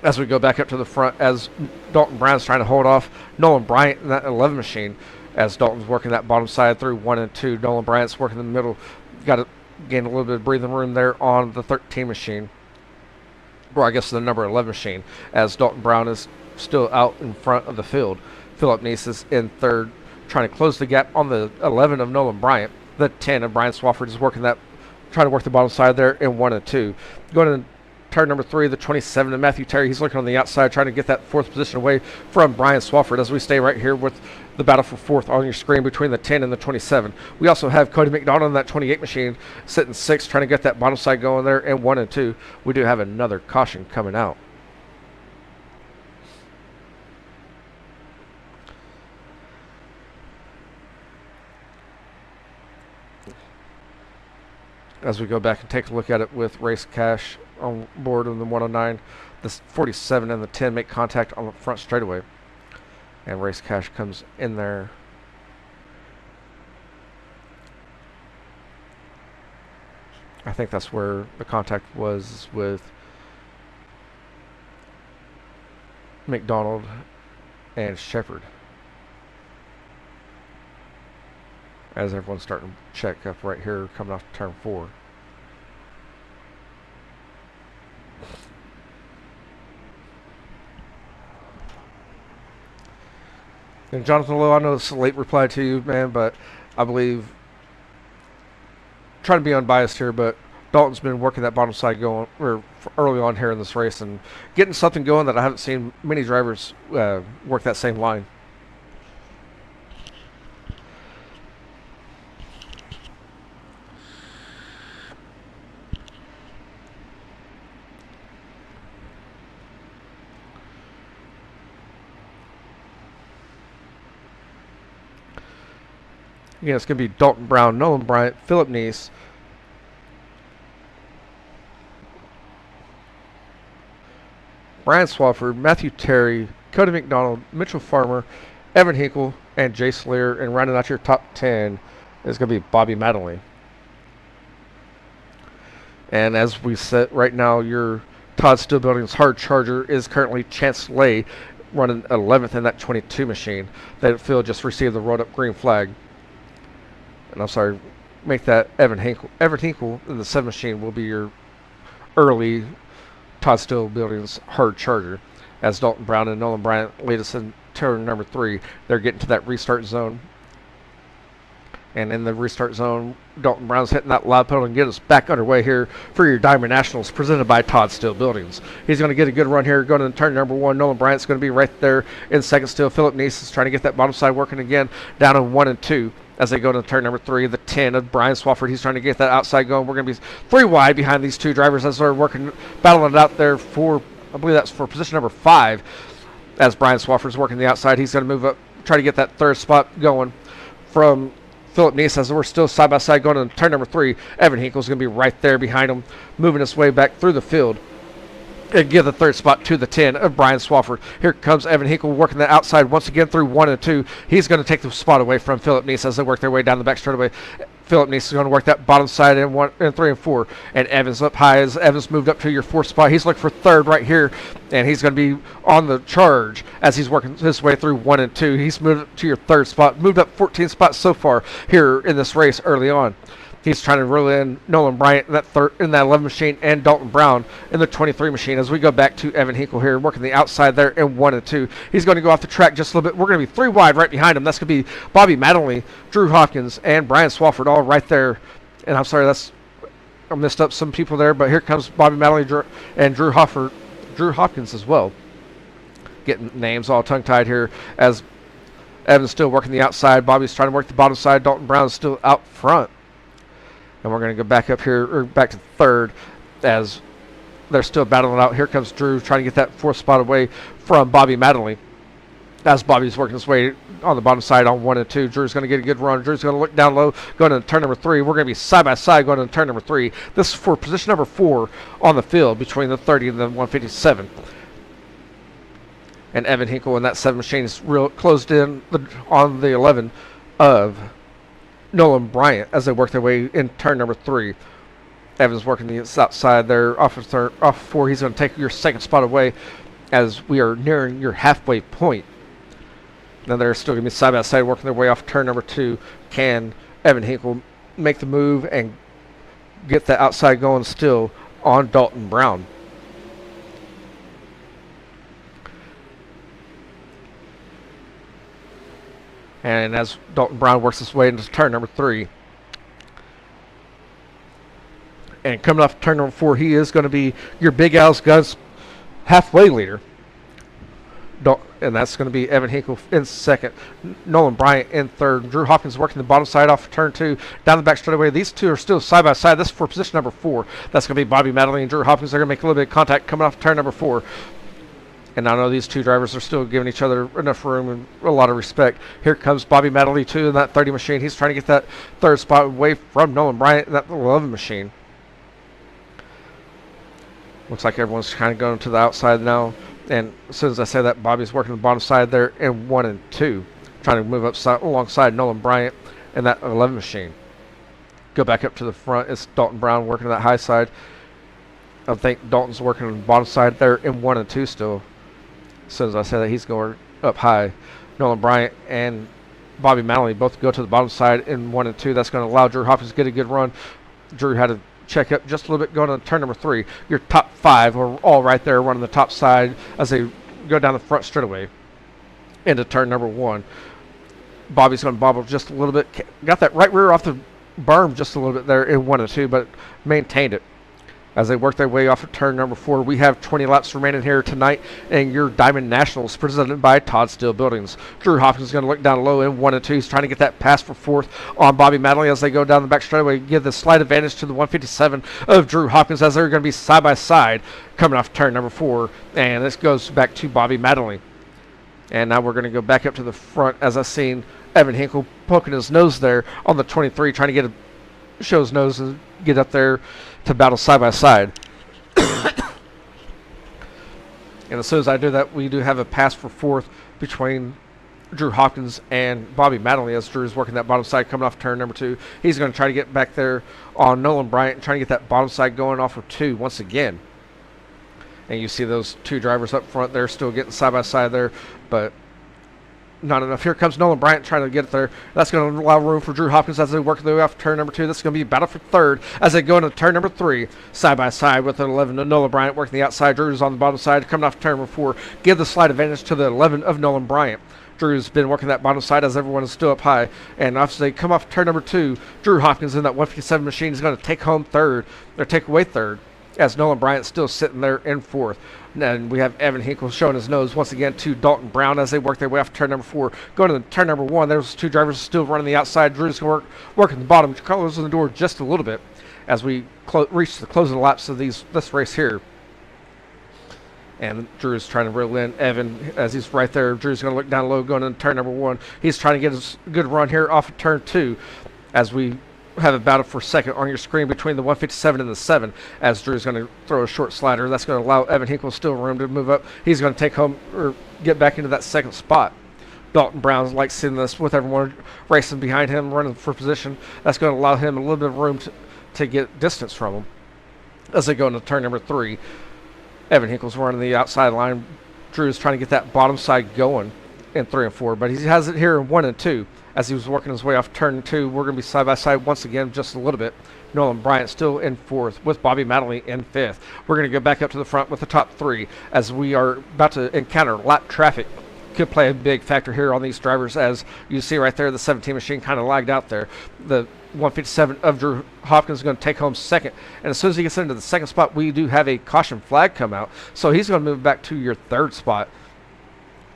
As we go back up to the front, as Dalton Brown's trying to hold off Nolan Bryant in that 11 machine, as Dalton's working that bottom side through 1 and 2. Nolan Bryant's working in the middle. Got to gain a little bit of breathing room there on the 13 machine. Or I guess the number 11 machine, as Dalton Brown is still out in front of the field. Philip Neese is in third, trying to close the gap on the 11 of Nolan Bryant. The 10 of Brian Swafford is working that, trying to work the bottom side there in 1 and 2. Going to turn number 3, the 27 of Matthew Terry. He's looking on the outside, trying to get that fourth position away from Brian Swafford as we stay right here with the battle for fourth on your screen between the 10 and the 27. We also have Cody McDonald on that 28 machine sitting sixth, trying to get that bottom side going there in 1 and 2. We do have another caution coming out. As we go back and take a look at it with Race Cash on board in the 109, the 47 and the 10 make contact on the front straightaway. And Race Cash comes in there. I think that's where the contact was with McDonald and Shepard. As everyone's starting to check up right here coming off turn 4. And Jonathan Lowe, I know it's a late reply to you, man, but I believe, trying to be unbiased here, but Dalton's been working that bottom side going early on here in this race and getting something going that I haven't seen many drivers work that same line. Again, it's going to be Dalton Brown, Nolan Bryant, Philip Neese, Brian Swafford, Matthew Terry, Cody McDonald, Mitchell Farmer, Evan Hinkle, and Jay Slayer. And rounding out your top 10 is going to be Bobby Madeline. And as we said right now, your Todd Steel Building's hard charger is currently Chance Klay, running 11th in that 22 machine. That field just received the rolled up green flag. And I'm sorry, make that Evan Hinkle. Evan Hinkle in the 7 machine will be your early Todd Steel Building's hard charger. As Dalton Brown and Nolan Bryant lead us in turn number 3, they're getting to that restart zone. And in the restart zone, Dalton Brown's hitting that loud pedal and get us back underway here for your Diamond Nationals presented by Todd Steel Buildings. He's going to get a good run here going into turn number 1. Nolan Bryant's going to be right there in second still. Philip Neese is trying to get that bottom side working again down in 1 and 2. As they go to turn number 3, the 10 of Brian Swafford. He's trying to get that outside going. We're going to be 3 wide behind these 2 drivers as they're working, battling it out there for, I believe that's for position number 5. As Brian Swafford's working the outside, he's going to move up, try to get that 3rd spot going from Philip Neese. As we're still side by side going to turn number 3, Evan Hinkle's going to be right there behind him, moving his way back through the field. And give the 3rd spot to the 10 of Brian Swafford. Here comes Evan Hinkle working the outside once again through 1 and 2. He's going to take the spot away from Philip Neese as they work their way down the back straightaway. Philip Neese is going to work that bottom side in 3 and 4. And Evans up high as Evans moved up to your 4th spot. He's looking for 3rd right here. And he's going to be on the charge as he's working his way through 1 and 2. He's moved up to your 3rd spot. Moved up 14 spots so far here in this race early on. He's trying to reel in Nolan Bryant in that 11 machine and Dalton Brown in the 23 machine. As we go back to Evan Hinkle here, working the outside there in 1 and 2. He's going to go off the track just a little bit. We're going to be 3 wide right behind him. That's going to be Bobby Madeline, Drew Hopkins, and Brian Swafford all right there. And I'm sorry, that's I missed up some people there, but here comes Bobby Madley and Drew Hopkins as well. Getting names all tongue-tied here as Evan's still working the outside. Bobby's trying to work the bottom side. Dalton Brown is still out front. And we're going to go back up here, or back to third, as they're still battling out. Here comes Drew trying to get that fourth spot away from Bobby Madley. As Bobby's working his way on the bottom side on 1 and 2. Drew's going to get a good run. Drew's going to look down low, going to turn number 3. We're going to be side by side going to turn number 3. This is for position number 4 on the field between the 30 and the 157. And Evan Hinkle and that 7 machine is real closed in on the 11 of Nolan Bryant as they work their way in turn number 3. Evan's working the outside there off 4. He's going to take your second spot away as we are nearing your halfway point. Now they're still going to be side by side working their way off turn number 2. Can Evan Hinkle make the move and get the outside going still on Dalton Brown? And as Dalton Brown works his way into turn number 3. And coming off turn number 4, he is going to be your Big Al's Guns halfway leader. And that's going to be Evan Hinkle in second. Nolan Bryant in third. Drew Hopkins working the bottom side off turn 2. Down the back straightaway. These two are still side by side. This is for position number 4. That's going to be Bobby Madley and Drew Hopkins. They're going to make a little bit of contact coming off turn number 4. And I know these two drivers are still giving each other enough room and a lot of respect. Here comes Bobby Madley, too, in that 30 machine. He's trying to get that third spot away from Nolan Bryant in that 11 machine. Looks like everyone's kind of going to the outside now. And as soon as I say that, Bobby's working the bottom side there in 1 and 2. Trying to move up alongside Nolan Bryant in that 11 machine. Go back up to the front. It's Dalton Brown working that high side. I think Dalton's working on the bottom side there in 1 and 2 still. As soon as I say that, he's going up high. Nolan Bryant and Bobby Madley both go to the bottom side in 1 and 2. That's going to allow Drew Hopkins to get a good run. Drew had to check up just a little bit going on turn number 3. Your top 5 are all right there running the top side as they go down the front straightaway into turn number 1. Bobby's going to bobble just a little bit. Got that right rear off the berm just a little bit there in 1 and 2, but maintained it. As they work their way off of turn number 4, we have 20 laps remaining here tonight in your Diamond Nationals presented by Todd Steel Buildings. Drew Hopkins is going to look down low in 1 and 2. He's trying to get that pass for 4th on Bobby Madley as they go down the back straightaway. Give the slight advantage to the 157 of Drew Hopkins as they're going to be side by side coming off turn number 4. And this goes back to Bobby Madley. And now we're going to go back up to the front as I've seen Evan Hinkle poking his nose there on the 23, trying to show his nose and get up there to battle side by side. And as soon as I do that, we do have a pass for 4th between Drew Hopkins and Bobby Madley as Drew's working that bottom side coming off turn number 2. He's going to try to get back there on Nolan Bryant, trying to get that bottom side going off of 2 once again. And you see those two drivers up front, they're still getting side by side there, but not enough. Here comes Nolan Bryant trying to get it there. That's going to allow room for Drew Hopkins as they work their way off turn number 2. This is going to be a battle for 3rd as they go into turn number 3. Side by side with an 11 of Nolan Bryant working the outside. Drew's on the bottom side coming off turn number 4. Give the slight advantage to the 11 of Nolan Bryant. Drew's been working that bottom side as everyone is still up high. And as they come off turn number 2, Drew Hopkins in that 157 machine is going to take home 3rd, or take away 3rd, as Nolan Bryant's still sitting there in 4th. And we have Evan Hinkle showing his nose once again to Dalton Brown as they work their way off turn number 4. Going to turn number 1, there's two drivers still running the outside. Drew's going to work at the bottom, closing the door just a little bit as we reach the closing laps of this race here. And Drew's trying to reel in Evan as he's right there. Drew's going to look down low going into turn number 1. He's trying to get a good run here off of turn 2 as we have a battle for 2nd on your screen between the 157 and the 7 as Drew's going to throw a short slider. That's going to allow Evan Hinkle still room to move up. He's going to take home or get back into that 2nd spot. Dalton Brown's like seeing this with everyone racing behind him, running for position. That's going to allow him a little bit of room to get distance from him as they go into turn number 3. Evan Hinkle's running the outside line. Drew's trying to get that bottom side going in 3 and 4, but he has it here in 1 and 2. As he was working his way off turn 2, we're going to be side by side once again just a little bit. Nolan Bryant still in 4th with Bobby Madley in 5th. We're going to go back up to the front with the top 3 as we are about to encounter lap traffic could play a big factor here on these drivers. As you see right there, the 17 machine kind of lagged out there. The 157 of Drew Hopkins is going to take home second. And as soon as he gets into the second spot, we do have a caution flag come out. So he's going to move back to your third spot.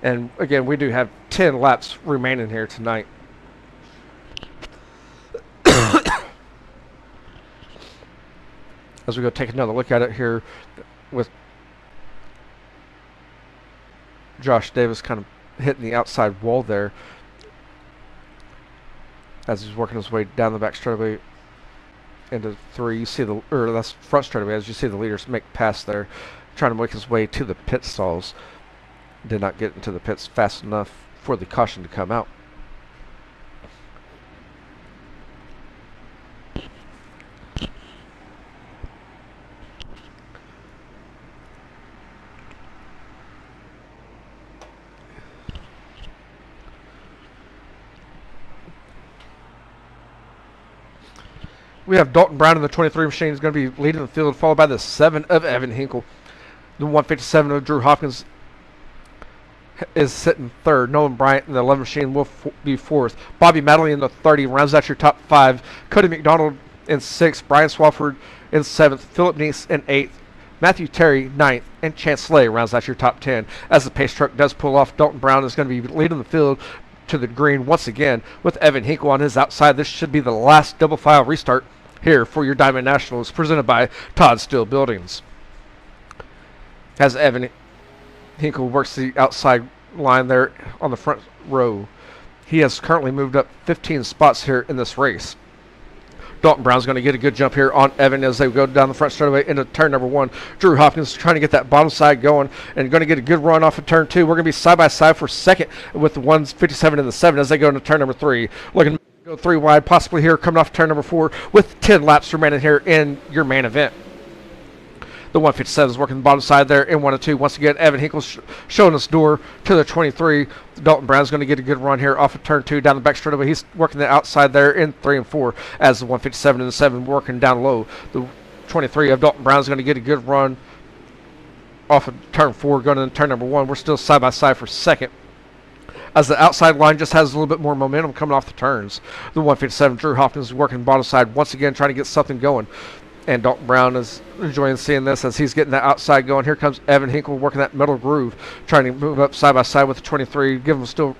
And again, we do have 10 laps remaining here tonight. As we go take another look at it here with Josh Davis kind of hitting the outside wall there as he's working his way down the back straightaway into 3. You see that's front straightaway as you see the leaders make past there, trying to make his way to the pit stalls. Did not get into the pits fast enough for the caution to come out. We have Dalton Brown in the 23 machine. Is going to be leading the field, followed by the 7 of Evan Hinkle. The 157 of Drew Hopkins is sitting third. Nolan Bryant in the 11 machine will be fourth. Bobby Madeley in the 30 rounds out your top 5. Cody McDonald in 6th. Brian Swafford in 7th. Philip Neese in 8th. Matthew Terry 9th. And Chance Slay rounds out your top 10. As the pace truck does pull off, Dalton Brown is going to be leading the field to the green once again with Evan Hinkle on his outside. This should be the last double file restart here for your Diamond Nationals, presented by Todd Steel Buildings. As Evan Hinkle works the outside line there on the front row, he has currently moved up 15 spots here in this race. Dalton Brown's going to get a good jump here on Evan as they go down the front straightaway into turn number 1. Drew Hopkins trying to get that bottom side going and going to get a good run off of turn 2. We're going to be side by side for second with the 157 and the 7 as they go into turn number 3. Looking to go 3 wide, possibly here coming off turn number 4 with 10 laps remaining here in your main event. The 157 is working the bottom side there in 1 and 2. Once again, Evan Hinkle showing us door to the 23. Dalton Brown's going to get a good run here off of turn 2 down the back straightaway. He's working the outside there in 3 and 4 as the 157 and the 7 working down low. The 23 of Dalton Brown's going to get a good run off of turn 4 going into turn number 1. We're still side by side for second, as the outside line just has a little bit more momentum coming off the turns. The 157 Drew Hopkins is working bottom side once again, trying to get something going. And Dalton Brown is enjoying seeing this as he's getting that outside going. Here comes Evan Hinkle working that middle groove, trying to move up side by side with the 23. Still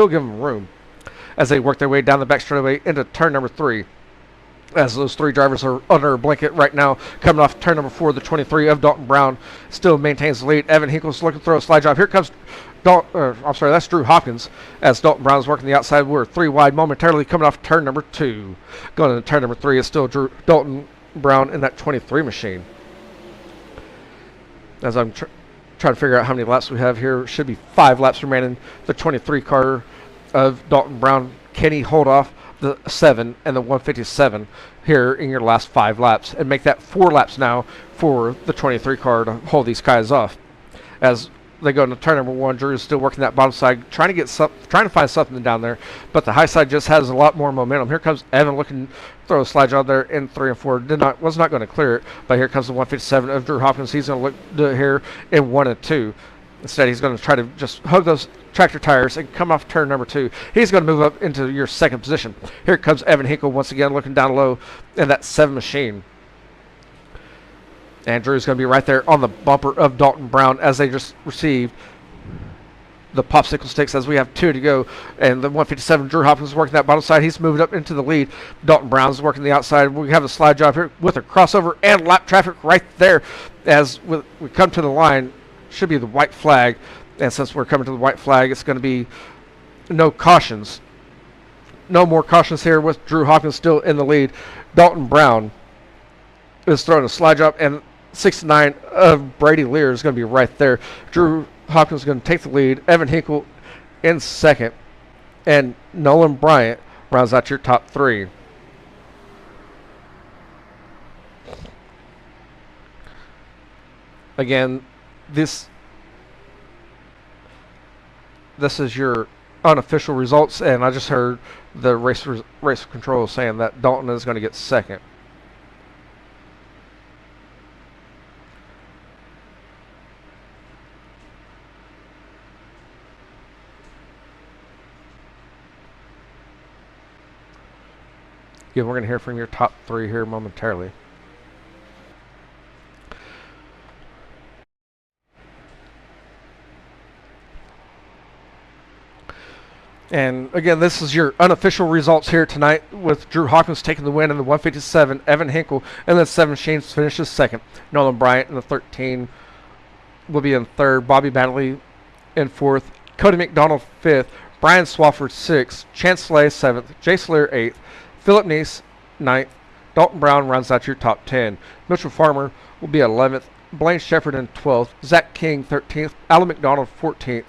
give him room as they work their way down the back straightaway into turn number 3. As those 3 drivers are under a blanket right now, coming off turn number 4, the 23 of Dalton Brown still maintains the lead. Evan Hinkle's looking to throw a slide job. Here comes that's Drew Hopkins as Dalton Brown's working the outside. We're 3 wide momentarily coming off turn number 2. Going into turn number 3 is still Dalton Brown in that 23 machine. As I'm trying to figure out how many laps we have here, should be 5 laps remaining. The 23 car of Dalton Brown, can he hold off the 7 and the 157 here in your last 5 laps and make that 4 laps now for the 23 car to hold these guys off? As they go into turn number 1, Drew is still working that bottom side, trying to find something down there, but the high side just has a lot more momentum. Here comes Evan looking to throw a slide job there in 3 and 4. Was not going to clear it, but here comes the 157 of Drew Hopkins. He's going to look do it here in 1 and 2. Instead, he's going to try to just hug those tractor tires and come off turn number 2. He's going to move up into your second position. Here comes Evan Hinkle once again looking down low in that 7 machine. And Drew's going to be right there on the bumper of Dalton Brown as they just received the popsicle sticks as we have 2 to go. And the 157, Drew Hopkins is working that bottom side. He's moved up into the lead. Dalton Brown's working the outside. We have a slide job here with a crossover and lap traffic right there. As we come to the line, should be the white flag. And since we're coming to the white flag, it's going to be no cautions. No more cautions here with Drew Hopkins still in the lead. Dalton Brown is throwing a slide job, and 69 of Brady Lear is going to be right there. Drew Hopkins is going to take the lead. Evan Hinkle in second. And Nolan Bryant rounds out your top 3. Again, this is your unofficial results, and I just heard the race control saying that Dalton is going to get second. Again, we're going to hear from your top 3 here momentarily. And again, this is your unofficial results here tonight, with Drew Hawkins taking the win in the 157, Evan Hinkle, and then 7 Shanes finishes second. Nolan Bryant in the 13 will be in third, Bobby Badley in fourth, Cody McDonald fifth, Brian Swafford sixth, Chance Slay seventh, Jay Slayer eighth, Philip Neese ninth, Dalton Brown rounds out your top 10. Mitchell Farmer will be 11th, Blaine Shepard in 12th, Zach King 13th, Alan McDonald 14th.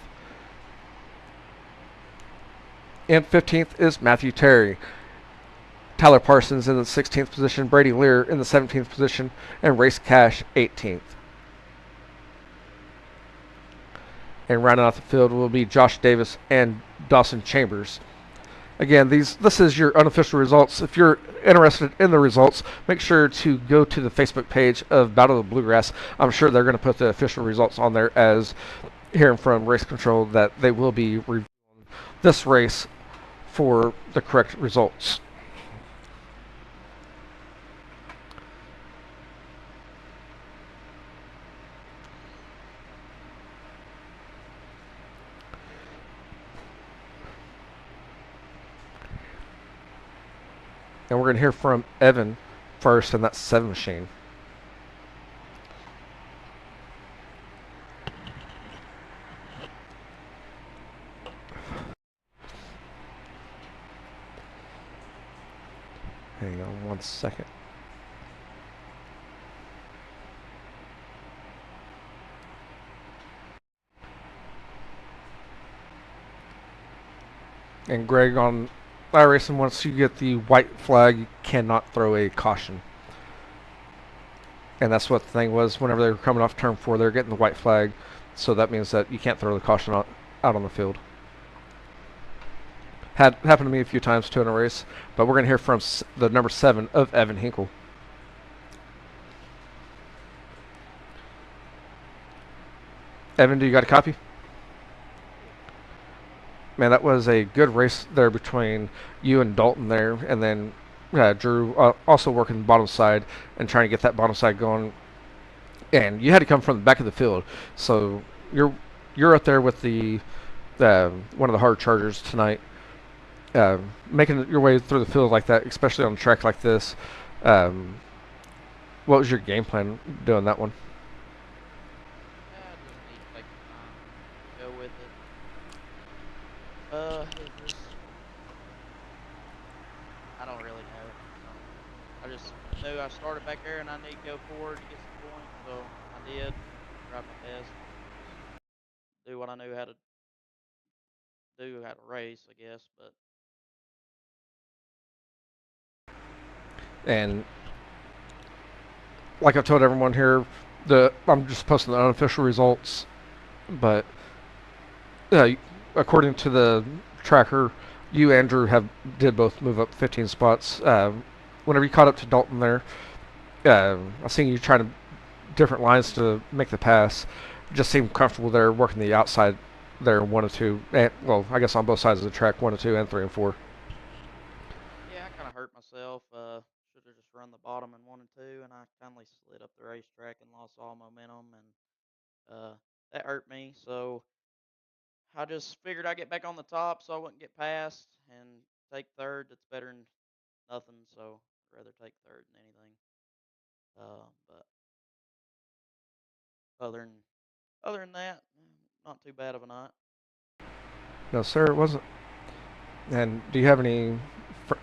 In 15th is Matthew Terry. Tyler Parsons in the 16th position, Brady Lear in the 17th position, and Race Cash 18th. And rounding out the field will be Josh Davis and Dawson Chambers. Again, this is your unofficial results. If you're interested in the results, make sure to go to the Facebook page of Battle of the Bluegrass. I'm sure they're going to put the official results on there, as hearing from Race Control that they will be reviewing this race for the correct results. And we're going to hear from Evan first in that 7 machine. Hang on 1 second. And Greg, on iRacing, once you get the white flag, you cannot throw a caution. And that's what the thing was whenever they were coming off turn 4. They're getting the white flag, so that means that you can't throw the caution out on the field. Had happened to me a few times too in a race, but we're going to hear from the number 7 of Evan Hinkle. Evan, do you got a copy? Man, that was a good race there between you and Dalton there, and then Drew also working the bottom side and trying to get that bottom side going. And you had to come from the back of the field, so you're up there with the one of the hard chargers tonight. Making your way through the field like that, especially on a track like this. What was your game plan doing that one? Yeah, I just need to take the time, go with it. It's just, I don't really know. I just knew I started back there and I need to go forward to get some points, so I did. Tried my best. Do what I knew how to do, how to race, I guess, but And like I've told everyone here, I'm just posting the unofficial results, but according to the tracker, you, Andrew, did both move up 15 spots. Whenever you caught up to Dalton there, I seen you trying to different lines to make the pass. Just seemed comfortable there, working the outside there, 1 and 2. And, well, I guess on both sides of the track, 1 and 2, and 3 and 4. yeah, I kind of hurt myself. Should have just run the bottom in 1 and 2, and I kindly slid up the racetrack and lost all momentum, and that hurt me. So I just figured I'd get back on the top so I wouldn't get passed and take third. That's better than nothing, so I'd rather take third than anything. But other than that, not too bad of a night. No, sir, it wasn't. And do you have any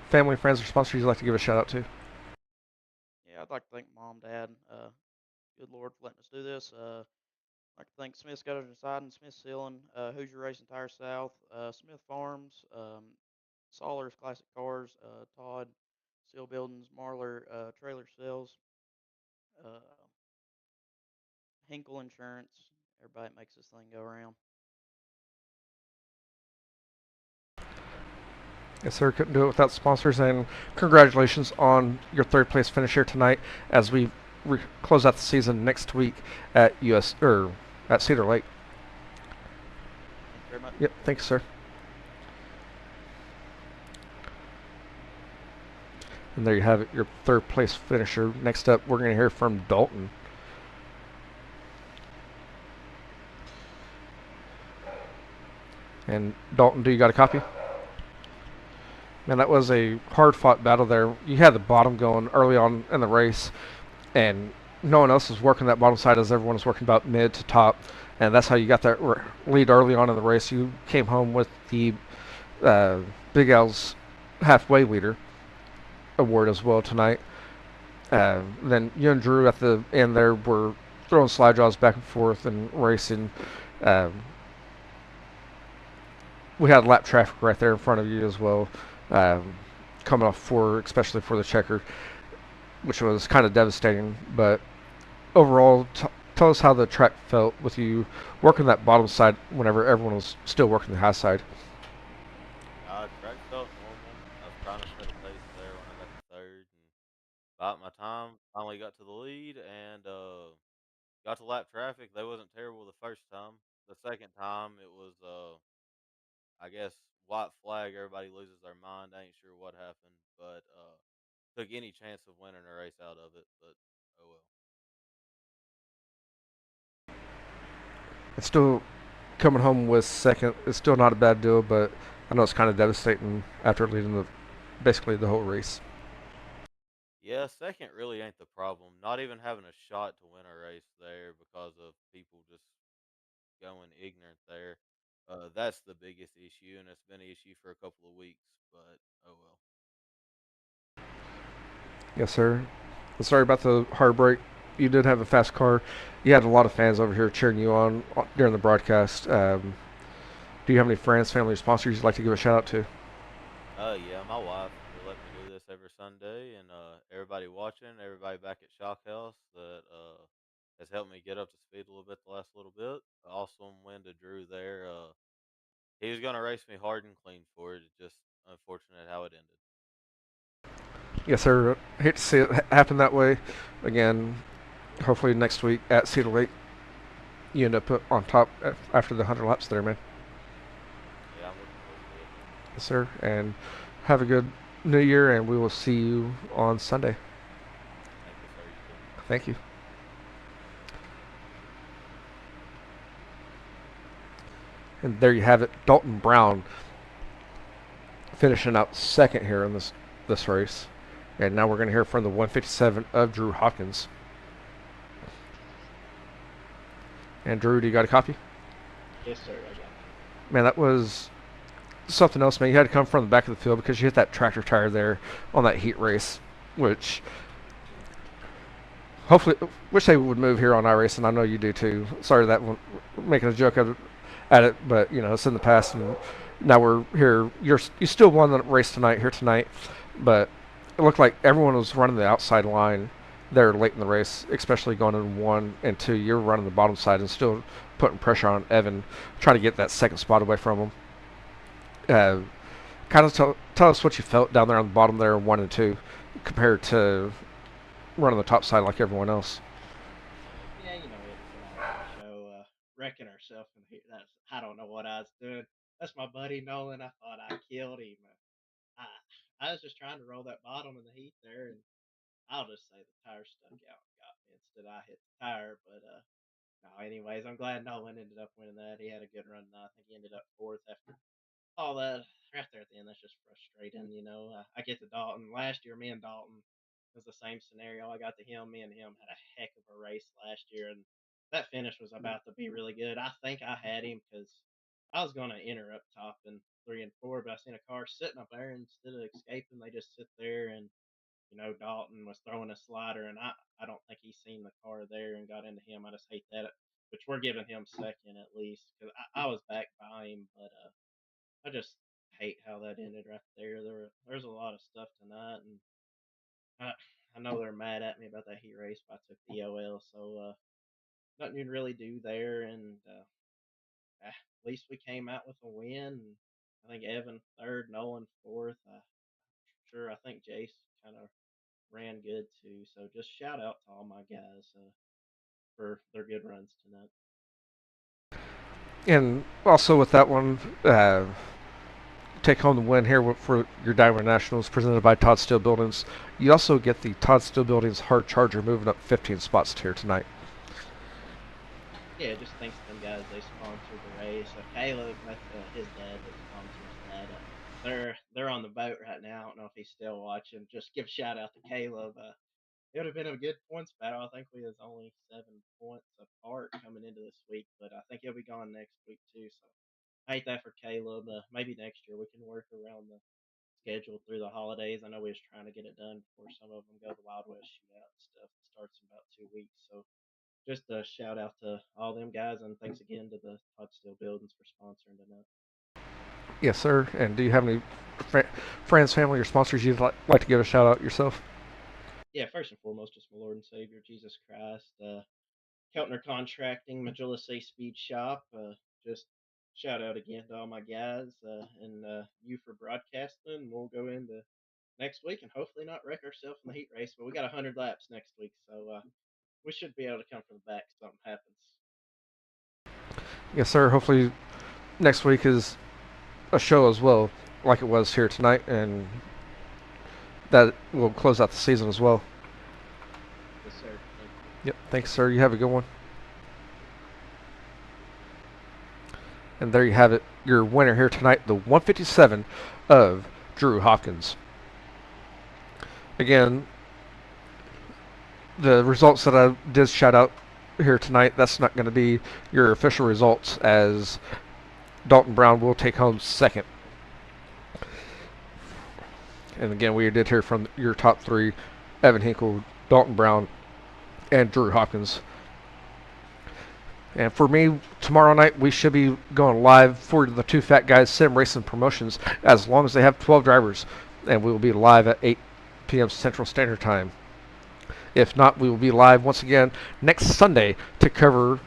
family, friends, or sponsors you'd like to give a shout out to? Yeah, I'd like to thank Mom, Dad. Good Lord for letting us do this. I'd like to thank Smith Gutters and Siding, Smith Sealing, Hoosier Racing Tire South, Smith Farms, Solers Classic Cars, Todd, Seal Buildings, Marler, Trailer Sales, uh, Hinkle Insurance, everybody that makes this thing go around. Yes, sir. Couldn't do it without sponsors. And congratulations on your 3rd place finish here tonight, as we close out the season next week at at Cedar Lake. Thank you very much. Yep. Thanks, sir. And there you have it, your third place finisher. Next up, we're going to hear from Dalton. And Dalton, do you got a copy? Man, that was a hard-fought battle there. You had the bottom going early on in the race, and no one else was working that bottom side as everyone was working about mid to top, and that's how you got that lead early on in the race. You came home with the Big L's halfway leader award as well tonight. Then you and Drew at the end there were throwing slide draws back and forth and racing. We had lap traffic right there in front of you as well, coming off four, especially for the checker, which was kind of devastating. But overall, tell us how the track felt with you working that bottom side whenever everyone was still working the high side. Track felt normal. I was trying to set a pace there when I got to third, and about my time finally got to the lead and got to lap traffic. They wasn't terrible the first time. The second time it was I guess white flag. Everybody loses their mind. I ain't sure what happened, but took any chance of winning a race out of it. But oh well. It's still coming home with second. It's still not a bad deal, but I know it's kind of devastating after leading basically the whole race. Yeah, second really ain't the problem. Not even having a shot to win a race there because of people just going ignorant there. That's the biggest issue, and it's been an issue for a couple of weeks. But oh well. Yes, sir. Sorry about the hard break. You did have a fast car. You had a lot of fans over here cheering you on during the broadcast. Do you have any friends, family, or sponsors you'd like to give a shout out to? Yeah, my wife will let me do this every Sunday, and everybody watching, everybody back at Shock House that has helped me get up to speed a little bit the last little bit. Awesome win to Drew there. He was gonna race me hard and clean for it. It's just unfortunate how it ended. Yes, sir. Hate to see it happen that way. Again, hopefully next week at Cedar Lake, you end up on top after the 100 laps there, man. Yeah, I'm looking forward to it. Yes, sir. And have a good New Year, and we will see you on Sunday. Thank you, sir. You too. Thank you. And there you have it, Dalton Brown finishing out second here in this race. And now we're going to hear from the 157 of Drew Hawkins. And Drew, do you got a copy? Yes, sir. I got it. Man, that was something else, man. You had to come from the back of the field because you hit that tractor tire there on that heat race, which hopefully, wish they would move here on iRace, and I know you do too. Sorry that one, making a joke at it, but you know it's in the past, and now we're here. You still won the race tonight, but it looked like everyone was running the outside line there late in the race, especially going in 1 and 2. You're running the bottom side and still putting pressure on Evan, trying to get that second spot away from him. Kind of tell us what you felt down there on the bottom there, 1 and 2, compared to running the top side like everyone else. Yeah, it's an show, wrecking ourselves in here. I don't know what I was doing. That's my buddy Nolan. I thought I killed him. I was just trying to roll that bottom in the heat there, and I'll just say the tire stuck out and got me instead. I hit the tire, but no. Anyways, I'm glad Nolan ended up winning that. He had a good run. I think he ended up fourth after all that right there at the end. That's just frustrating. I get to Dalton last year. Me and Dalton was the same scenario. I got to him. Me and him had a heck of a race last year, and that finish was about to be really good. I think I had him because I was going to enter up top in 3 and 4, but I seen a car sitting up there, and instead of escaping, they just sit there. And Dalton was throwing a slider, and I don't think he seen the car there and got into him. I just hate that. Which we're giving him second at least because I was back by him, but I just hate how that ended right there. There's a lot of stuff tonight, and I know they're mad at me about that heat race, but I took the OL, so nothing you can really do there. And at least we came out with a win. And I think Evan third, Nolan fourth. I think Jace kind of ran good too. So just shout out to all my guys for their good runs tonight. And also with that one, take home the win here for your Diamond Nationals presented by Todd Steel Buildings. You also get the Todd Steel Buildings Hard Charger moving up 15 spots here tonight. Yeah, just thanks to them guys. They sponsored the race. Caleb, his dad that sponsors that. They're on the boat right now. I don't know if he's still watching. Just give a shout out to Caleb. It would have been a good points battle. I think we was only 7 points apart coming into this week, but I think he'll be gone next week too. So I hate that for Caleb. Maybe next year we can work around the schedule through the holidays. I know we was trying to get it done before some of them go to the Wild West shootout and stuff. It starts in about 2 weeks. So just a shout out to all them guys, and thanks again to the Todd Steel Buildings for sponsoring tonight. Yes, sir. And do you have any friends, family, or sponsors you'd like to give a shout out yourself? Yeah, first and foremost, just my Lord and Savior Jesus Christ. Keltner Contracting, Majula Say Speed Shop. Just shout out again to all my guys and you for broadcasting. We'll go into next week and hopefully not wreck ourselves in the heat race, but we got 100 laps next week, so we should be able to come from the back if something happens. Yes, sir. Hopefully next week is a show as well, like it was here tonight, and that will close out the season as well. Yes, sir. Thank you. Yep. Thanks, sir. You have a good one. And there you have it. Your winner here tonight, the 157 of Drew Hopkins. Again, the results that I did shout out here tonight, that's not going to be your official results, as Dalton Brown will take home second. And again, we did hear from your top three, Evan Hinkle, Dalton Brown, and Drew Hopkins. And for me, tomorrow night, we should be going live for the Two Fat Guys Sim Racing Promotions, as long as they have 12 drivers. And we will be live at 8 p.m. Central Standard Time. If not, we will be live once again next Sunday to cover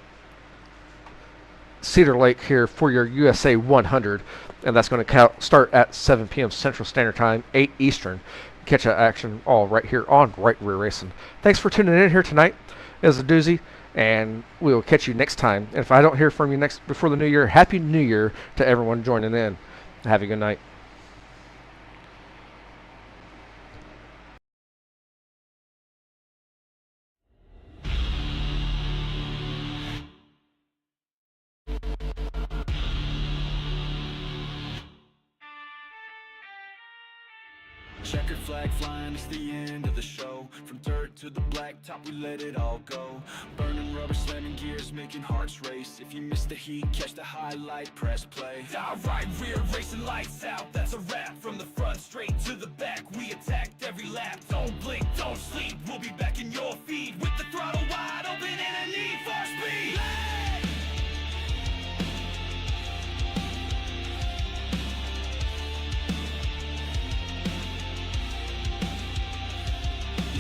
Cedar Lake here for your USA 100. And that's going to start at 7 p.m. Central Standard Time, 8 Eastern. Catch that action all right here on Right Rear Racing. Thanks for tuning in here tonight. It was a doozy, and we will catch you next time. And if I don't hear from you before the new year, Happy New Year to everyone joining in. Have a good night. Checkered flag flying, it's the end of the show. From dirt to the blacktop, we let it all go. Burning rubber, slamming gears, making hearts race. If you miss the heat, catch the highlight, press play. Right rear racing, lights out, that's a wrap. From the front straight to the back, we attacked every lap. Don't blink, don't sleep, we'll be back in your feed. With the throttle wide open and a need for speed.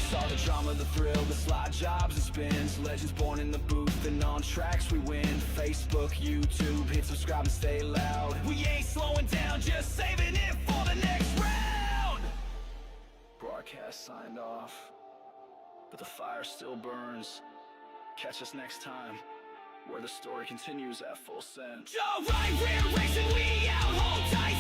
Saw the drama, the thrill, the slide jobs and spins. Legends born in the booth and on tracks we win. Facebook, YouTube, hit subscribe and stay loud. We ain't slowing down, just saving it for the next round. Broadcast signed off, but the fire still burns. Catch us next time, where the story continues at full send. Joe, right rear racing, we out, hold tight.